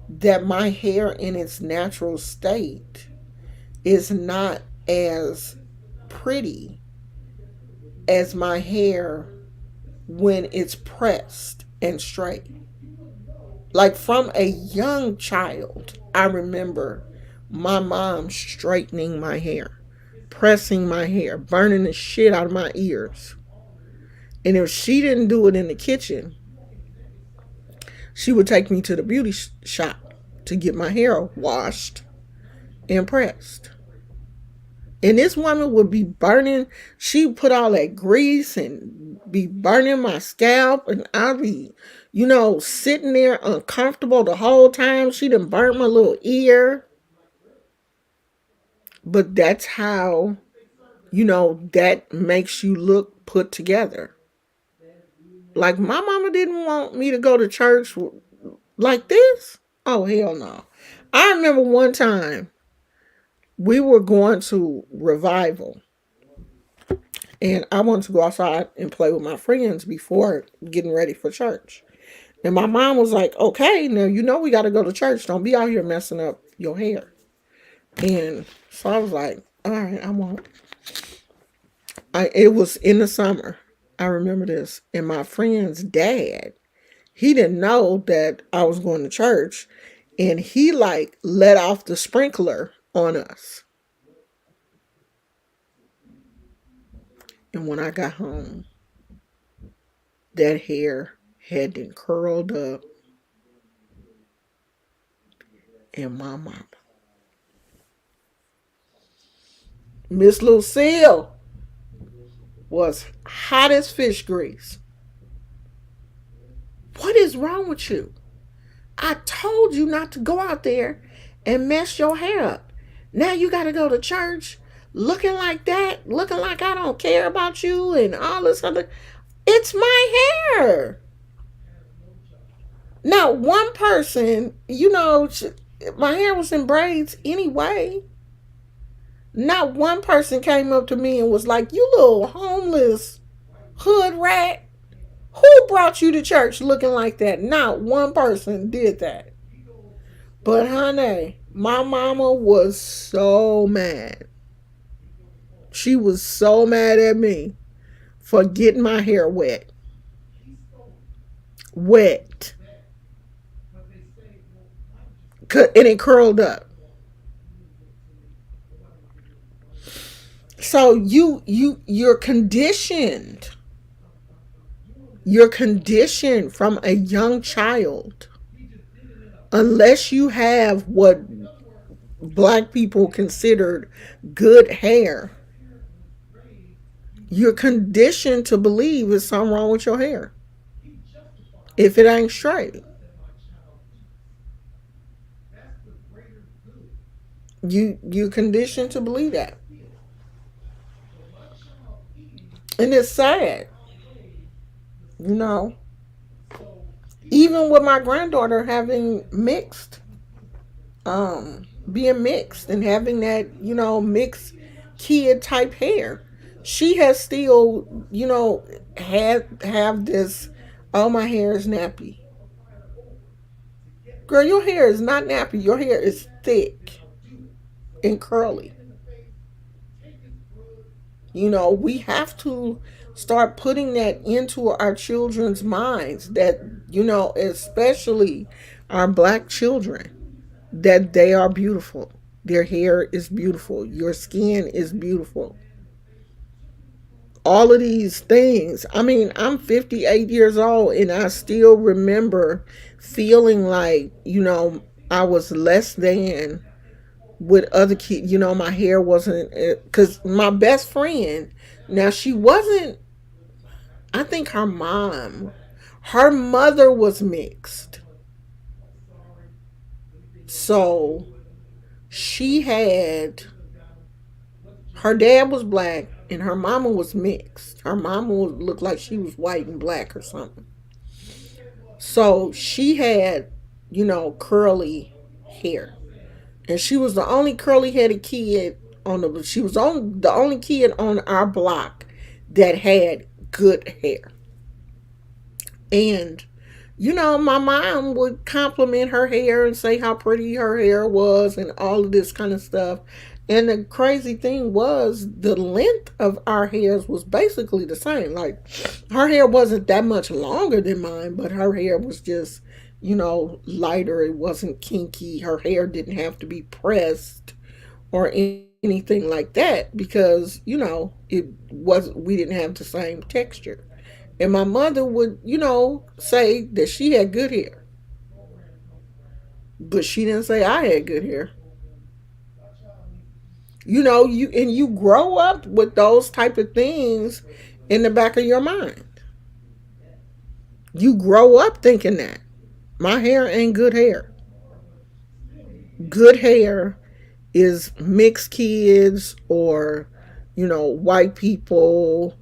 that my hair in its natural state is not as pretty as my hair when it's pressed and straight. Like, from a young child, I remember my mom straightening my hair, pressing my hair, burning the shit out of my ears. And if she didn't do it in the kitchen, she would take me to the beauty shop to get my hair washed and pressed. And this woman would be burning, she put all that grease and be burning my scalp. And I'd be, sitting there uncomfortable the whole time. She done burnt my little ear. But that's how, that makes you look put together. Like, my mama didn't want me to go to church like this. Oh, hell no. I remember one time we were going to revival, and I wanted to go outside and play with my friends before getting ready for church. And my mom was like, okay, now we got to go to church. Don't be out here messing up your hair. And so I was like, all right, I won't. It was in the summer. I remember this. And my friend's dad, he didn't know that I was going to church. And he like let off the sprinkler on us. And when I got home, that hair had been curled up. And my mama, Miss Lucille, was hot as fish grease. What is wrong with you? I told you not to go out there and mess your hair up. Now you got to go to church looking like that, looking like I don't care about you and all this other. It's my hair. Now, one person, my hair was in braids anyway. Not one person came up to me and was like, you little homeless hood rat. Who brought you to church looking like that? Not one person did that. But honey, my mama was so mad. She was so mad at me for getting my hair wet. Wet. And it curled up. So you're conditioned. You're conditioned from a young child. Unless you have what black people considered good hair, you're conditioned to believe there's something wrong with your hair if it ain't straight. You conditioned to believe that, and it's sad. You know, even with my granddaughter having being mixed and having that mixed kid type hair, she has still have this. Oh, my hair is nappy. Girl, your hair is not nappy. Your hair is thick and curly. We have to start putting that into our children's minds, that especially our black children, that they are beautiful. Their hair is beautiful. Your skin is beautiful. all of these things. I mean, I'm 58 years old and I still remember feeling like, I was less than with other kids. My hair wasn't, because my best friend, now she wasn't, I think her mother was mixed. So she had, her dad was black and her mama was mixed. Her mama looked like she was white and black or something. So she had, curly hair. And she was the only curly headed kid she was the only kid on our block that had good hair. And my mom would compliment her hair and say how pretty her hair was and all of this kind of stuff. And the crazy thing was the length of our hairs was basically the same. Like her hair wasn't that much longer than mine, but her hair was just, lighter. It wasn't kinky. Her hair didn't have to be pressed or anything like that because, we didn't have the same texture. And my mother would, say that she had good hair. But she didn't say I had good hair. You grow up with those type of things in the back of your mind. You grow up thinking that. My hair ain't good hair. Good hair is mixed kids or, white people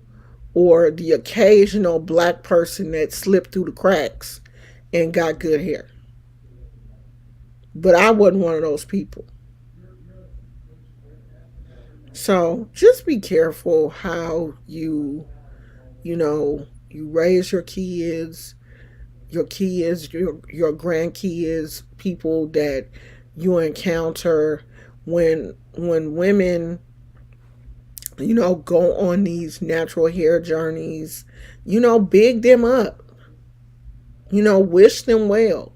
or the occasional black person that slipped through the cracks and got good hair. But I wasn't one of those people. So just be careful how you raise your grandkids, people that you encounter when women, go on these natural hair journeys, big them up, wish them well.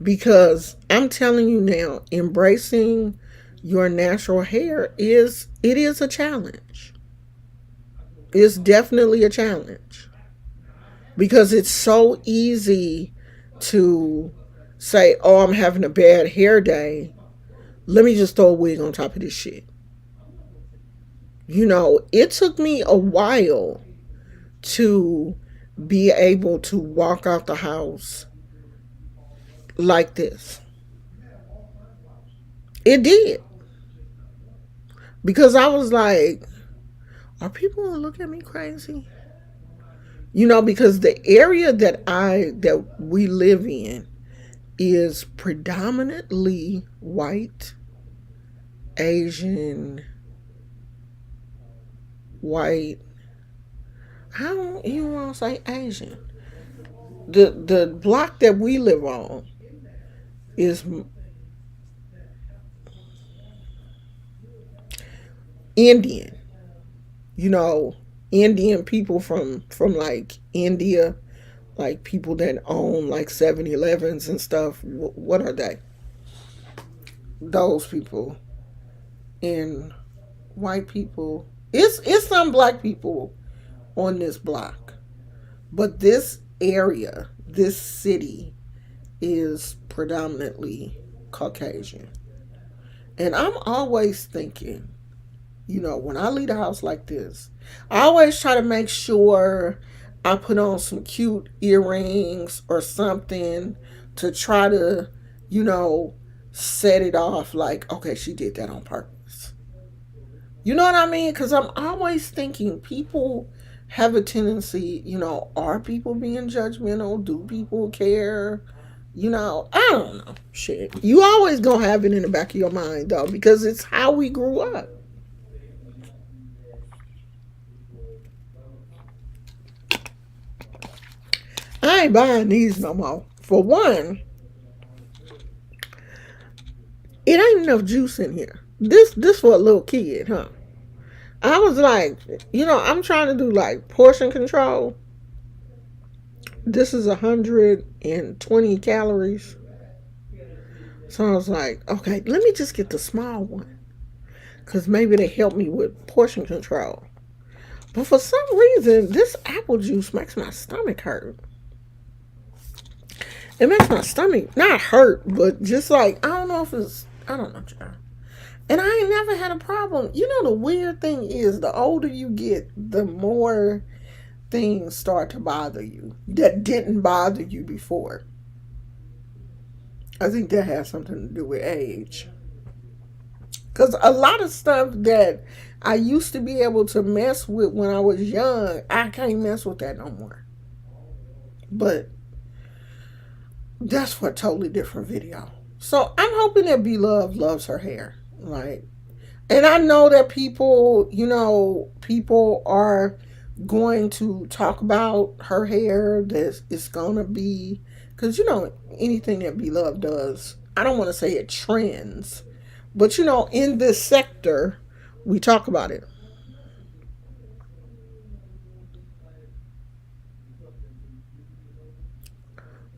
Because I'm telling you now, embracing your natural hair is a challenge. It's definitely a challenge. Because it's so easy to say, oh, I'm having a bad hair day. Let me just throw a wig on top of this shit. It took me a while to be able to walk out the house like this. It did. Because I was like, are people gonna look at me crazy? Because the area that we live in is predominantly white, Asian, white. I don't even want to say Asian. The block that we live on is Indian. You know, Indian people from like India, like people that own like 7-Elevens and stuff. What are they? Those people and white people. It's some black people on this block, but this area, this city, is predominantly Caucasian. And I'm always thinking, when I leave a house like this, I always try to make sure I put on some cute earrings or something to try to, you know, set it off like, okay, she did that on purpose. You know what I mean? Because I'm always thinking people have a tendency, are people being judgmental? Do people care? I don't know. Shit. You always gonna have it in the back of your mind though, because it's how we grew up. I ain't buying these no more. For one, it ain't enough juice in here. This for a little kid, huh? I was like, I'm trying to do like portion control. This is 120 calories. So I was like, okay, let me just get the small one. Because maybe they help me with portion control. But for some reason, this apple juice makes my stomach hurt. It makes my stomach not hurt, but just like, I don't know if it's, I don't know, child. And I ain't never had a problem. You know, the weird thing is, the older you get, the more things start to bother you that didn't bother you before. I think that has something to do with age. Because a lot of stuff that I used to be able to mess with when I was young, I can't mess with that no more. But that's for a totally different video. So I'm hoping that Blove loves her hair. Like, and I know that people, people are going to talk about her hair. That it's gonna be, because anything that Blove does, I don't want to say it trends, but in this sector, we talk about it.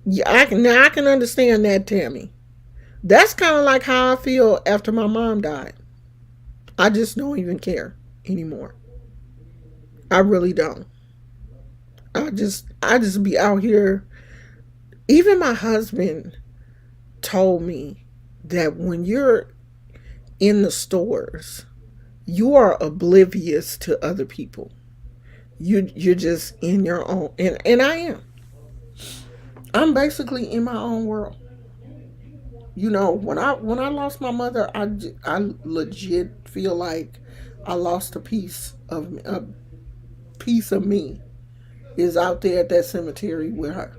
Yeah, I can understand that, Tammy. That's kind of like how I feel after my mom died. I just don't even care anymore. I really don't. I just be out here. Even my husband told me that when you're in the stores, you are oblivious to other people. You're just in your own, and I am. I'm basically in my own world. When I lost my mother, I legit feel like I lost a piece of me is out there at that cemetery with her.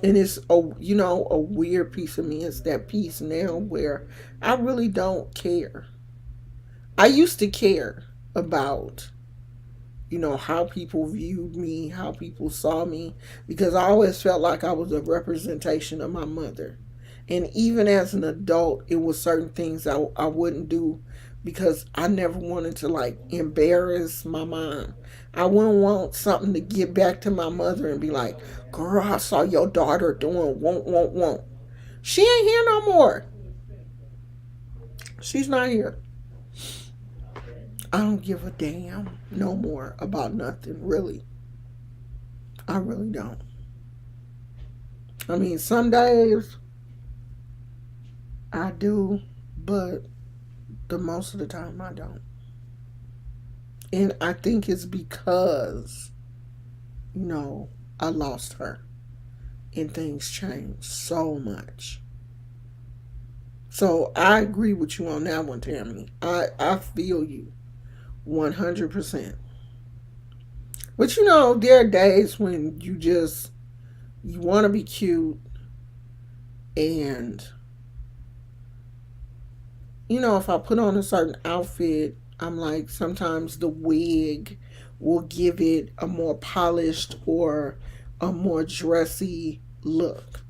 And it's a weird piece of me. It's that piece now where I really don't care. I used to care about how people viewed me, how people saw me, because I always felt like I was a representation of my mother. And even as an adult, it was certain things I wouldn't do because I never wanted to like embarrass my mom. I wouldn't want something to get back to my mother and be like, girl, I saw your daughter doing won't. She ain't here no more. She's not here. I don't give a damn no more about nothing, really. I really don't. I mean, some days I do, but the most of the time I don't. And I think it's because, I lost her and things changed so much. So I agree with you on that one, Tammy. I feel you 100%. But there are days when you want to be cute, and if I put on a certain outfit, I'm like, sometimes the wig will give it a more polished or a more dressy look.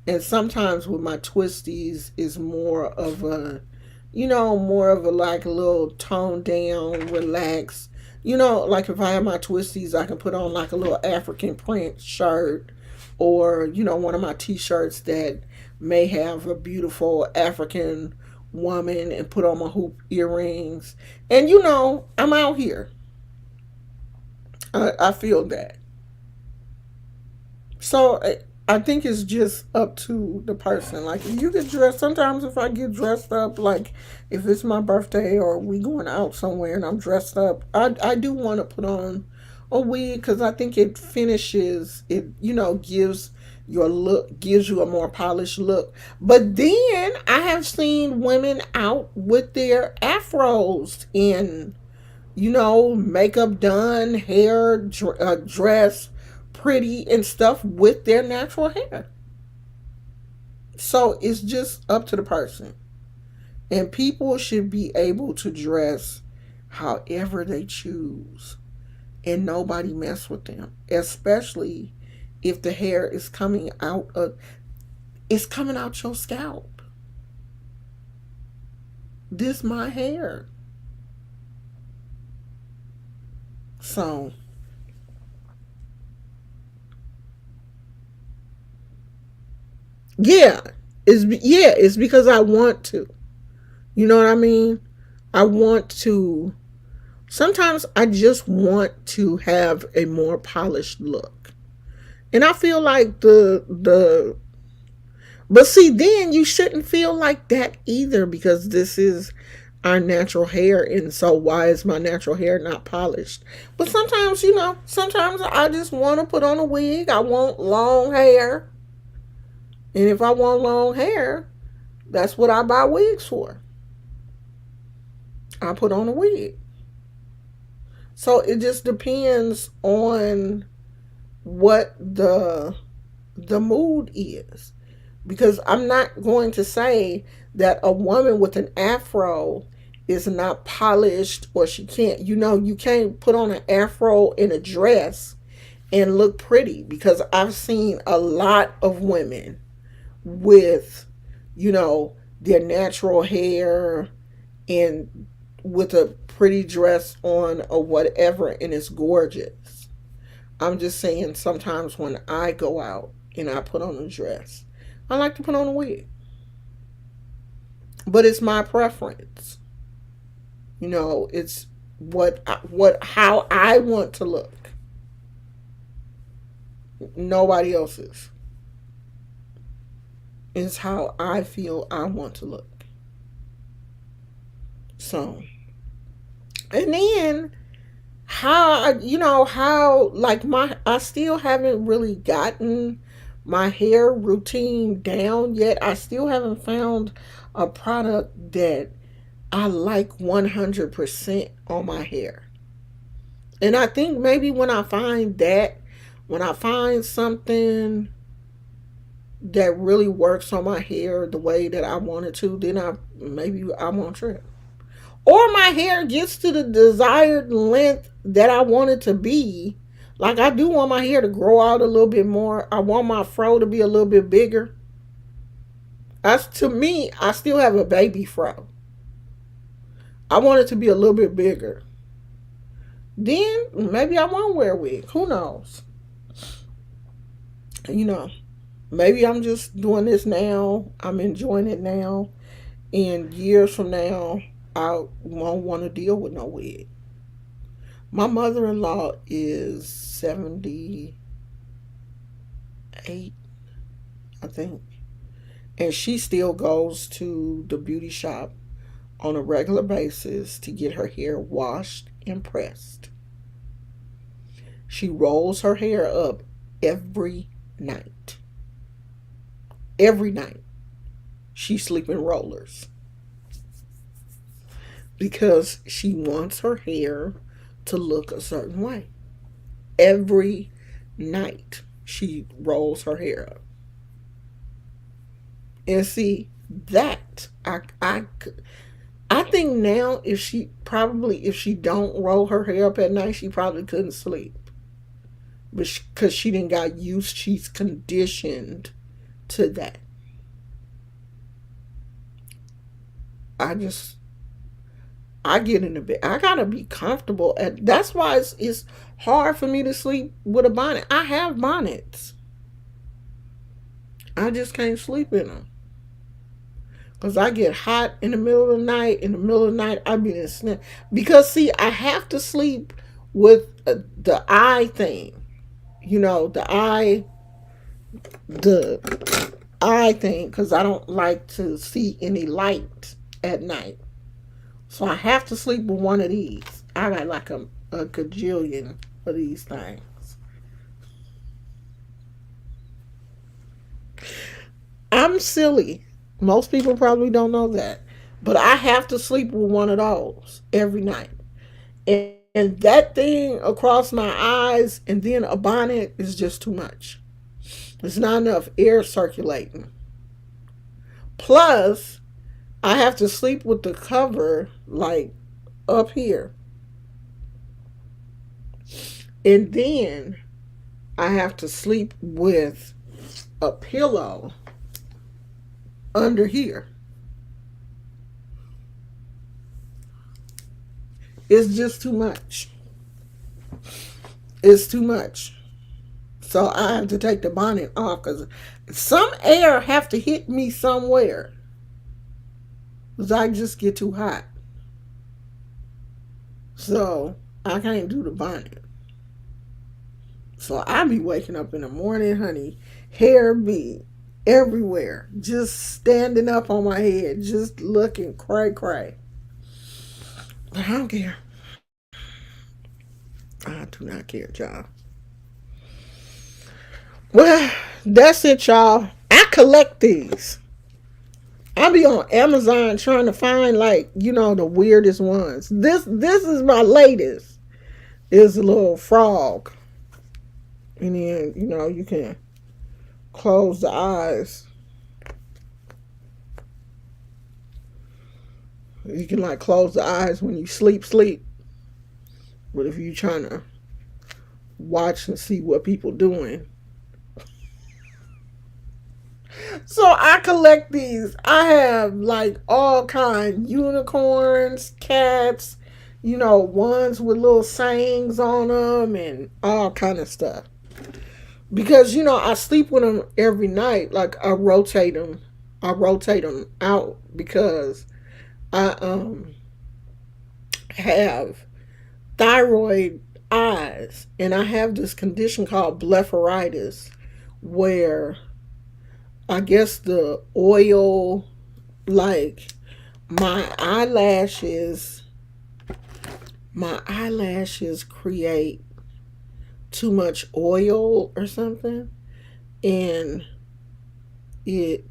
And sometimes with my twisties is more of a like a little toned down, relaxed. Like if I have my twisties, I can put on like a little African print shirt, or one of my t-shirts that may have a beautiful African woman, and put on my hoop earrings. And I'm out here. I feel that. So I think it's just up to the person. Like, if you get dressed, sometimes if I get dressed up, like if it's my birthday or we going out somewhere and I'm dressed up, I do want to put on a wig because I think it finishes it. Gives you a more polished look. But then I have seen women out with their afros and makeup done, hair dress pretty and stuff with their natural hair. So it's just up to the person. And people should be able to dress however they choose and nobody mess with them. Especially if the hair is coming out your scalp. This my hair. So yeah, it's because I want to. You know what I mean? I want to Sometimes I just want to have a more polished look. And I feel like the but see, then you shouldn't feel like that either, because this is our natural hair, and so why is my natural hair not polished? But sometimes, sometimes I just want to put on a wig. I want long hair. And if I want long hair, that's what I buy wigs for. I put on a wig. So it just depends on what the mood is. Because I'm not going to say that a woman with an afro is not polished, or she can't, you can't put on an afro in a dress and look pretty, because I've seen a lot of women with, their natural hair and with a pretty dress on or whatever, and it's gorgeous. I'm just saying, sometimes when I go out and I put on a dress, I like to put on a wig. But it's my preference. It's how I want to look. Nobody else's. It's how I feel I want to look. So, and then how like I still haven't really gotten my hair routine down yet. I still haven't found a product that I like 100% on my hair. And I think maybe when I find something that really works on my hair the way that I want it to, then I won't trip. Or my hair gets to the desired length that I want it to be. Like, I do want my hair to grow out a little bit more. I want my fro to be a little bit bigger. As to me, I still have a baby fro. I want it to be a little bit bigger. Then maybe I won't wear a wig. Who knows? You know, maybe I'm just doing this now. I'm enjoying it now. And years from now, I won't want to deal with no wig. My mother in law is 78, I think. And she still goes to the beauty shop on a regular basis to get her hair washed and pressed. She rolls her hair up every night. Every night. She sleeps in rollers. Because she wants her hair to look a certain way. Every night she rolls her hair up. And see, that I think now, if she don't roll her hair up at night, she probably couldn't sleep. But because she didn't got used, she's conditioned to that. I just I get in the bed. I gotta be comfortable. That's why it's hard for me to sleep with a bonnet. I have bonnets. I just can't sleep in them. Because I get hot in the middle of the night. In the middle of the night, I be in a snap. Because, see, I have to sleep with the eye thing. The eye thing. Because I don't like to see any light at night. So I have to sleep with one of these. I got like a gajillion of these things. I'm silly. Most people probably don't know that. But I have to sleep with one of those every night. And that thing across my eyes and then a bonnet is just too much. There's not enough air circulating. Plus, I have to sleep with the cover like up here. And then I have to sleep with a pillow under here. It's just too much. It's too much. So I have to take the bonnet off because some air have to hit me somewhere. Because I just get too hot. So I can't do the bonnet. So I be waking up in the morning, honey, hair be everywhere, just standing up on my head, just looking cray cray. But I don't care. I do not care, y'all. Well, that's it, y'all. I collect these. I be on Amazon trying to find, like, the weirdest ones. This is my latest. Is a little frog, and then you can close the eyes. You can like close the eyes when you sleep. But if you trying to watch and see what people doing, so I collect these. I have like all kind unicorns, cats, ones with little sayings on them and all kind of stuff. Because I sleep with them every night. Like I rotate them. I rotate them out because I have thyroid eyes, and I have this condition called blepharitis, where I guess the oil, like my eyelashes, create too much oil or something, and it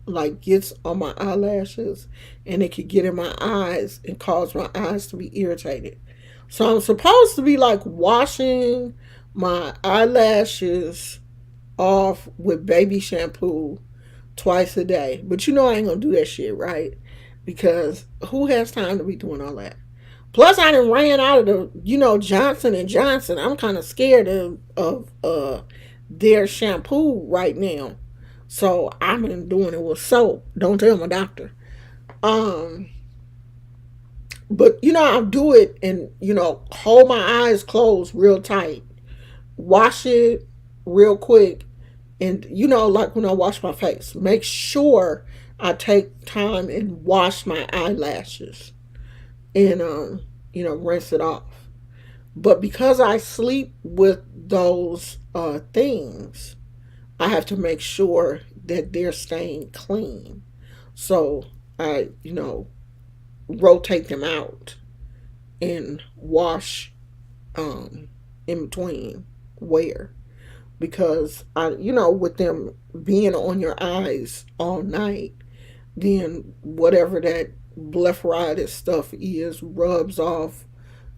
like gets on my eyelashes, and it could get in my eyes and cause my eyes to be irritated. So I'm supposed to be like washing my eyelashes off with baby shampoo twice a day. But I ain't gonna do that shit, right? Because who has time to be doing all that? Plus, I done ran out of the, Johnson and Johnson. I'm kind of scared of their shampoo right now. So I've been doing it with soap. Don't tell my doctor. Um, but I'll do it and hold my eyes closed real tight, wash it real quick, and like when I wash my face, make sure I take time and wash my eyelashes and rinse it off. But because I sleep with those things, I have to make sure that they're staying clean. So I rotate them out and wash in between wear, because I with them being on your eyes all night, then whatever that blepharitis stuff is rubs off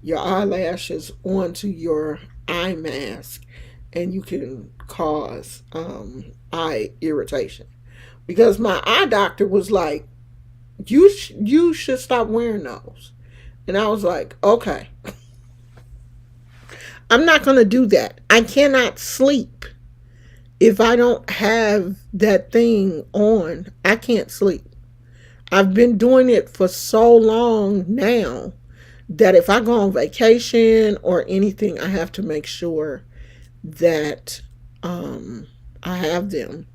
your eyelashes onto your eye mask, and you can cause eye irritation. Because my eye doctor was like, you should stop wearing those, and I was like, okay, I'm not gonna do that. I cannot sleep if I don't have that thing on. I can't sleep. I've been doing it for so long now that if I go on vacation or anything, I have to make sure that I have them,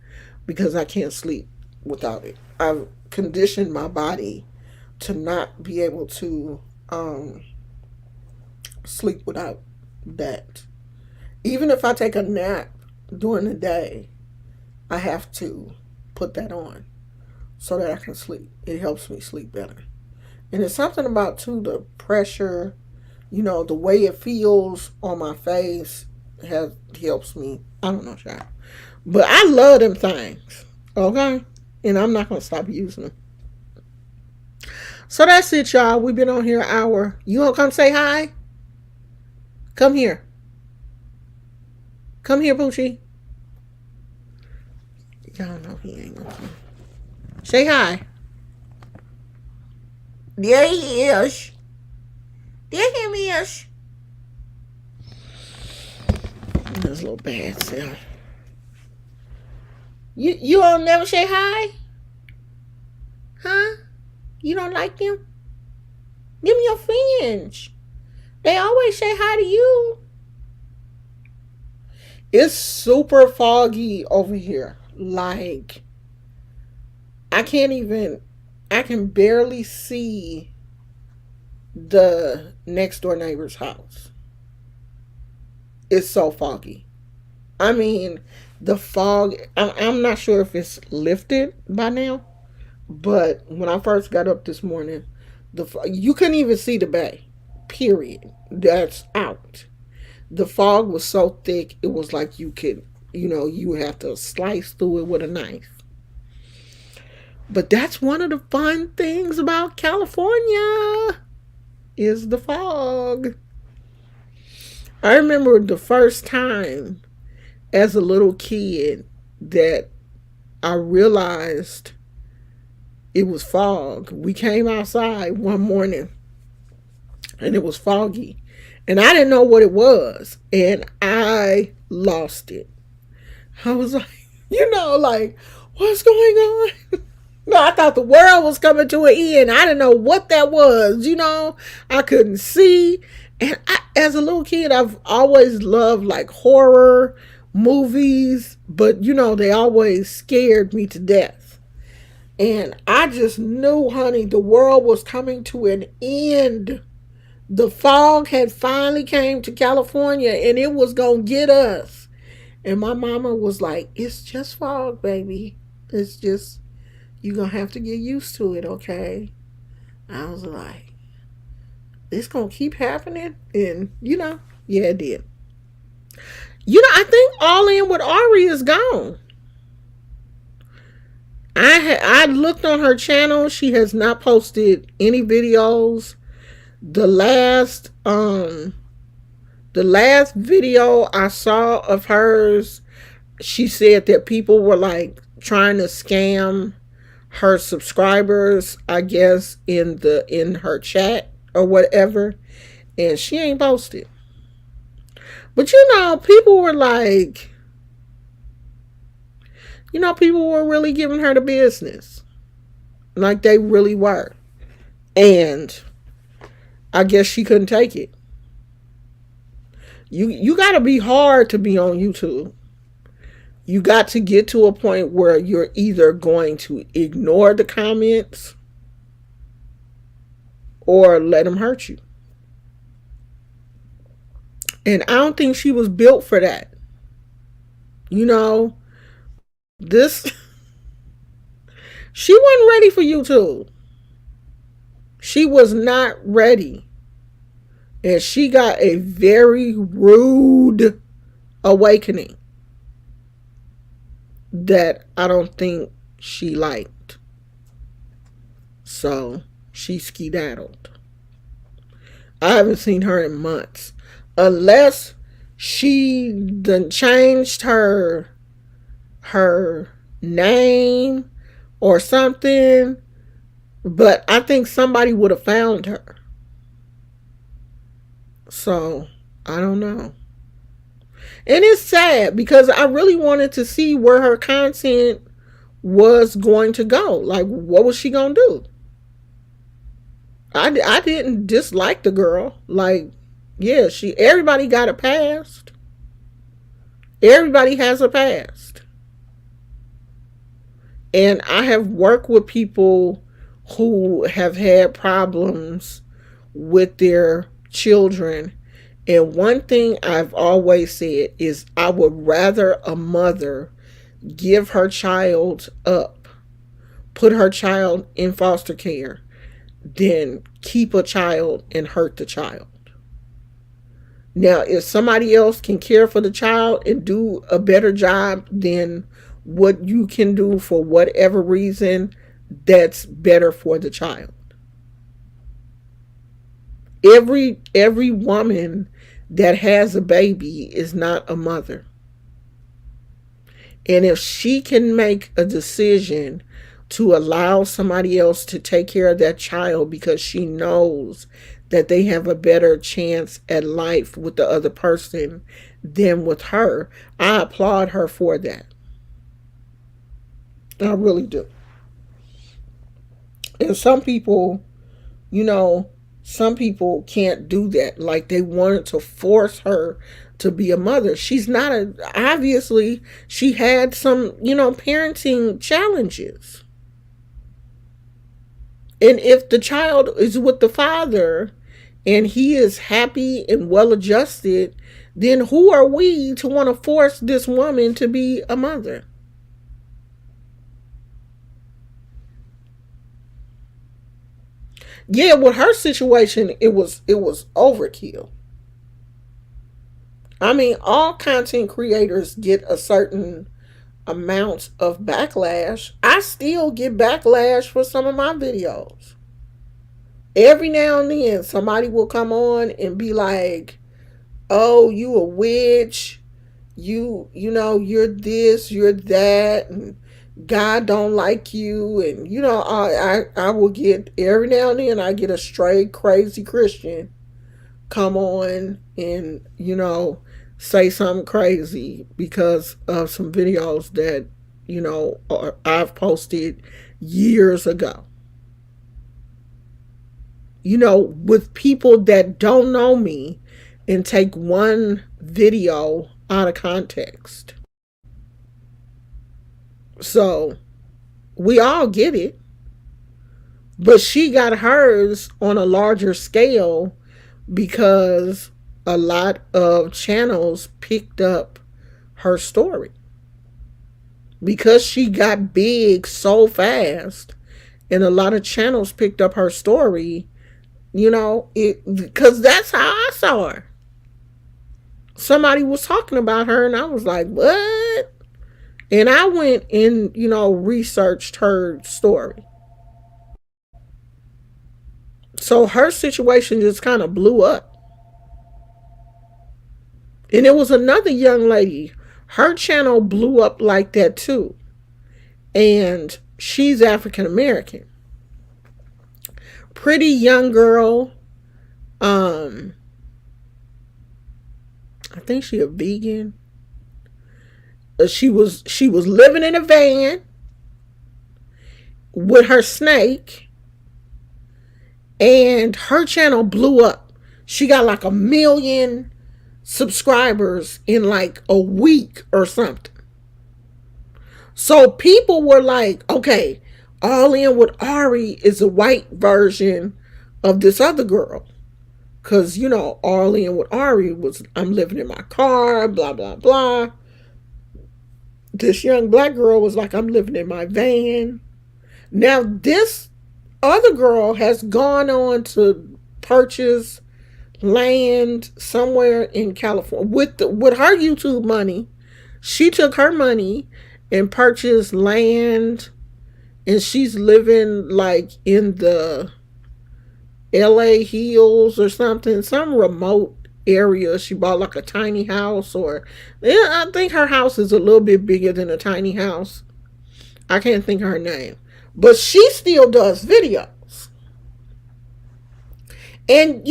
because I can't sleep without it. I've conditioned my body to not be able to sleep without that. Even if I take a nap during the day, I have to put that on so that I can sleep. It helps me sleep better. And it's something about too the pressure, the way it feels on my face helps me. I don't know, child. But I love them things. Okay? And I'm not gonna stop using them. So that's it, y'all. We've been on here an hour. You gonna come say hi? Come here. Come here, Poochie. Y'all know he ain't gonna come. Say hi. There he is. There he is. This little bad self. You don't never say hi? Huh? You don't like them? Them your friends. They always say hi to you. It's super foggy over here. Like, I can barely see the next door neighbor's house. It's so foggy. I mean, the fog, I'm not sure if it's lifted by now, but when I first got up this morning, you couldn't even see the bay. Period. That's out. The fog was so thick, it was like you would have to slice through it with a knife. But that's one of the fun things about California is the fog. I remember the first time as a little kid that I realized it was fog. We came outside one morning and it was foggy. And I didn't know what it was. And I lost it. I was like, like, what's going on? No, I thought the world was coming to an end. I didn't know what that was. I couldn't see. And as a little kid, I've always loved like horror movies, but they always scared me to death. And I just knew, honey, the world was coming to an end. The fog had finally came to California and it was going to get us. And my mama was like, it's just fog, baby. It's just, you're going to have to get used to it, okay? I was like, it's going to keep happening. And, yeah, it did. I think All In with Ari is gone. I looked on her channel. She has not posted any videos. The last video I saw of hers, she said that people were like trying to scam her subscribers, I guess, in her chat or whatever, and she ain't posted. But people were like, people were really giving her the business. Like they really were. And I guess she couldn't take it. You got to be hard to be on YouTube. You got to get to a point where you're either going to ignore the comments or let them hurt you. And I don't think she was built for that. This, she wasn't ready for YouTube. She was not ready. And she got a very rude awakening that I don't think she liked. So she skedaddled. I haven't seen her in months. Unless she done changed her name or something. But I think somebody would have found her. So, I don't know. And it's sad because I really wanted to see where her content was going to go. Like, what was she going to do? I didn't dislike the girl. Like, yeah, everybody got a past. Everybody has a past. And I have worked with people who have had problems with their children. And one thing I've always said is I would rather a mother give her child up, put her child in foster care, than keep a child and hurt the child. Now, if somebody else can care for the child and do a better job than what you can do for whatever reason, that's better for the child. Every woman that has a baby is not a mother. And if she can make a decision to allow somebody else to take care of that child because she knows that they have a better chance at life with the other person than with her, I applaud her for that. I really do. And some people, some people can't do that. Like they wanted to force her to be a mother. She's not obviously she had some, parenting challenges. And if the child is with the father and he is happy and well adjusted, then who are we to want to force this woman to be a mother? Yeah, with her situation, it was overkill. I mean, all content creators get a certain amount of backlash. I still get backlash for some of my videos. Every now and then, somebody will come on and be like, "Oh, you a witch? You're this, you're that, and God don't like you." And I will get every now and then. I get a stray crazy Christian come on and say something crazy because of some videos that I've posted years ago. With people that don't know me and take one video out of context. So we all get it, but she got hers on a larger scale because a lot of channels picked up her story. Because she got big so fast and a lot of channels picked up her story, because that's how I saw her. Somebody was talking about her and I was like, what? And I went and, researched her story. So her situation just kind of blew up. And it was another young lady. Her channel blew up like that too. And she's African American. Pretty young girl. I think she a vegan. She was living in a van with her snake, and her channel blew up. She got like 1 million subscribers in like a week or something. So people were like, okay, All In with Ari is a white version of this other girl. Because, All In with Ari was, I'm living in my car, blah, blah, blah. This young black girl was like, I'm living in my van. Now, this other girl has gone on to purchase land somewhere in California with her YouTube money. She took her money and purchased land, and she's living like in the LA Hills or something, some remote area. She bought like a tiny house, or I think her house is a little bit bigger than a tiny house. I can't think of her name, but she still does videos. And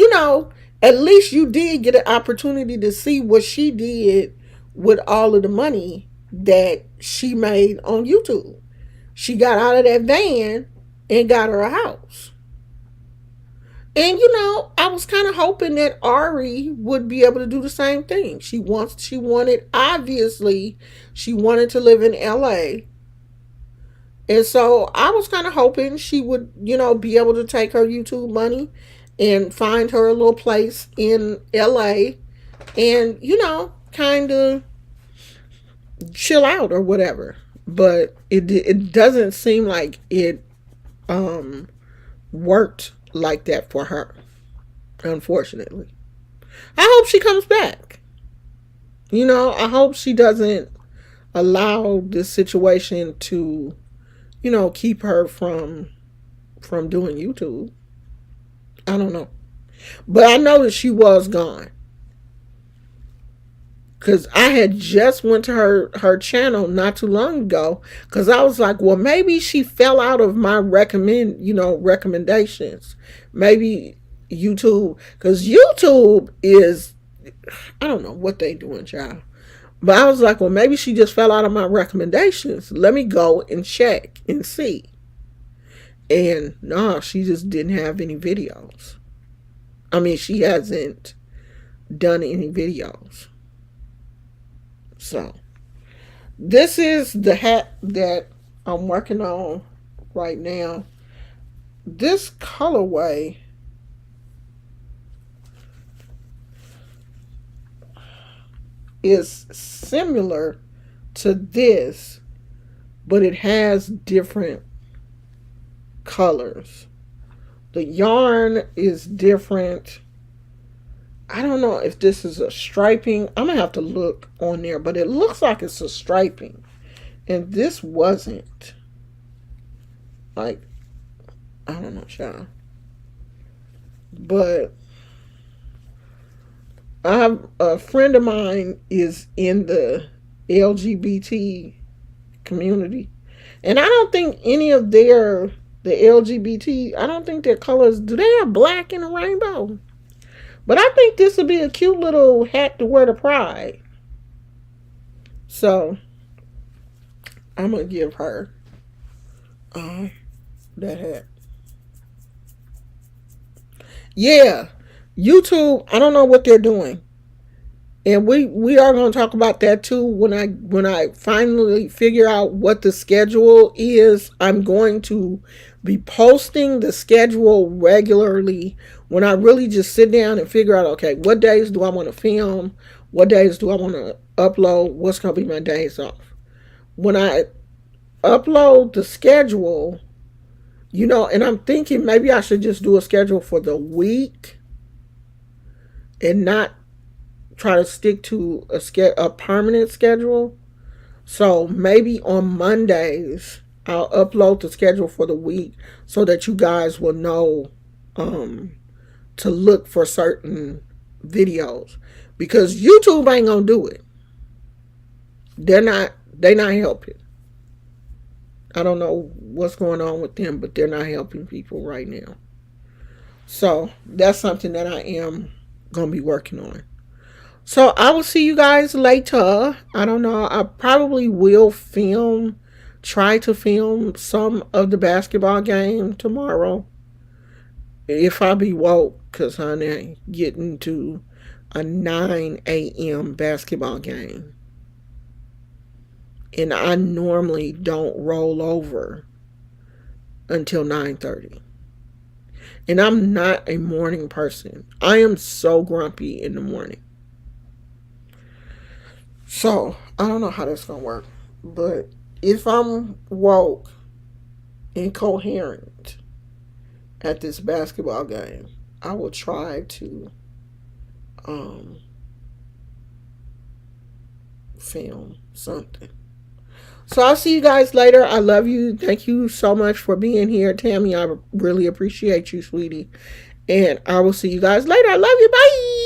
at least you did get an opportunity to see what she did with all of the money that she made on YouTube. She got out of that van and got her a house. And I was kind of hoping that Ari would be able to do the same thing. Obviously, she wanted to live in LA. And so I was kind of hoping she would, be able to take her YouTube money and find her a little place in LA and, kind of chill out or whatever. But it doesn't seem like it worked like that for her, unfortunately. I hope she comes back. I hope she doesn't allow this situation to, keep her from doing YouTube. I don't know. But I know that she was gone. Because I had just went to her channel not too long ago. Because I was like, well, maybe she fell out of my recommendations. Maybe YouTube. Because YouTube is, I don't know what they doing, child. But I was like, well, maybe she just fell out of my recommendations. Let me go and check and see. And no, she just didn't have any videos. I mean, she hasn't done any videos. So, this is the hat that I'm working on right now. This colorway is similar to this, but it has different colors. The yarn is different. I don't know if this is a striping. I'm going to have to look on there, but it looks like it's a striping. And this wasn't. Like, I don't know, child. But I have a friend of mine is in the LGBT community. And I don't think any of the LGBT, I don't think their colors, do they have black in the rainbow? But I think this would be a cute little hat to wear to Pride. So, I'm going to give her that hat. Yeah, YouTube, I don't know what they're doing. And we are going to talk about that too when I finally figure out what the schedule is. I'm going to be posting the schedule regularly when I really just sit down and figure out, okay, what days do I want to film? What days do I want to upload? What's going to be my days off? When I upload the schedule, and I'm thinking maybe I should just do a schedule for the week and not try to stick to a permanent schedule. So maybe on Mondays I'll upload the schedule for the week so that you guys will know to look for certain videos, because YouTube ain't gonna do it. They're not helping. I don't know what's going on with them, but they're not helping people right now. So that's something that I am gonna be working on. So I will see you guys later. I don't know. I probably will try to film some of the basketball game tomorrow. If I be woke, because honey, getting to a 9 a.m. basketball game. And I normally don't roll over until 9:30. And I'm not a morning person. I am so grumpy in the morning. So, I don't know how that's going to work. But if I'm woke and coherent at this basketball game, I will try to film something. So I'll see you guys later. I love you. Thank you so much for being here, Tammy. I really appreciate you, sweetie. And I will see you guys later. I love you. Bye.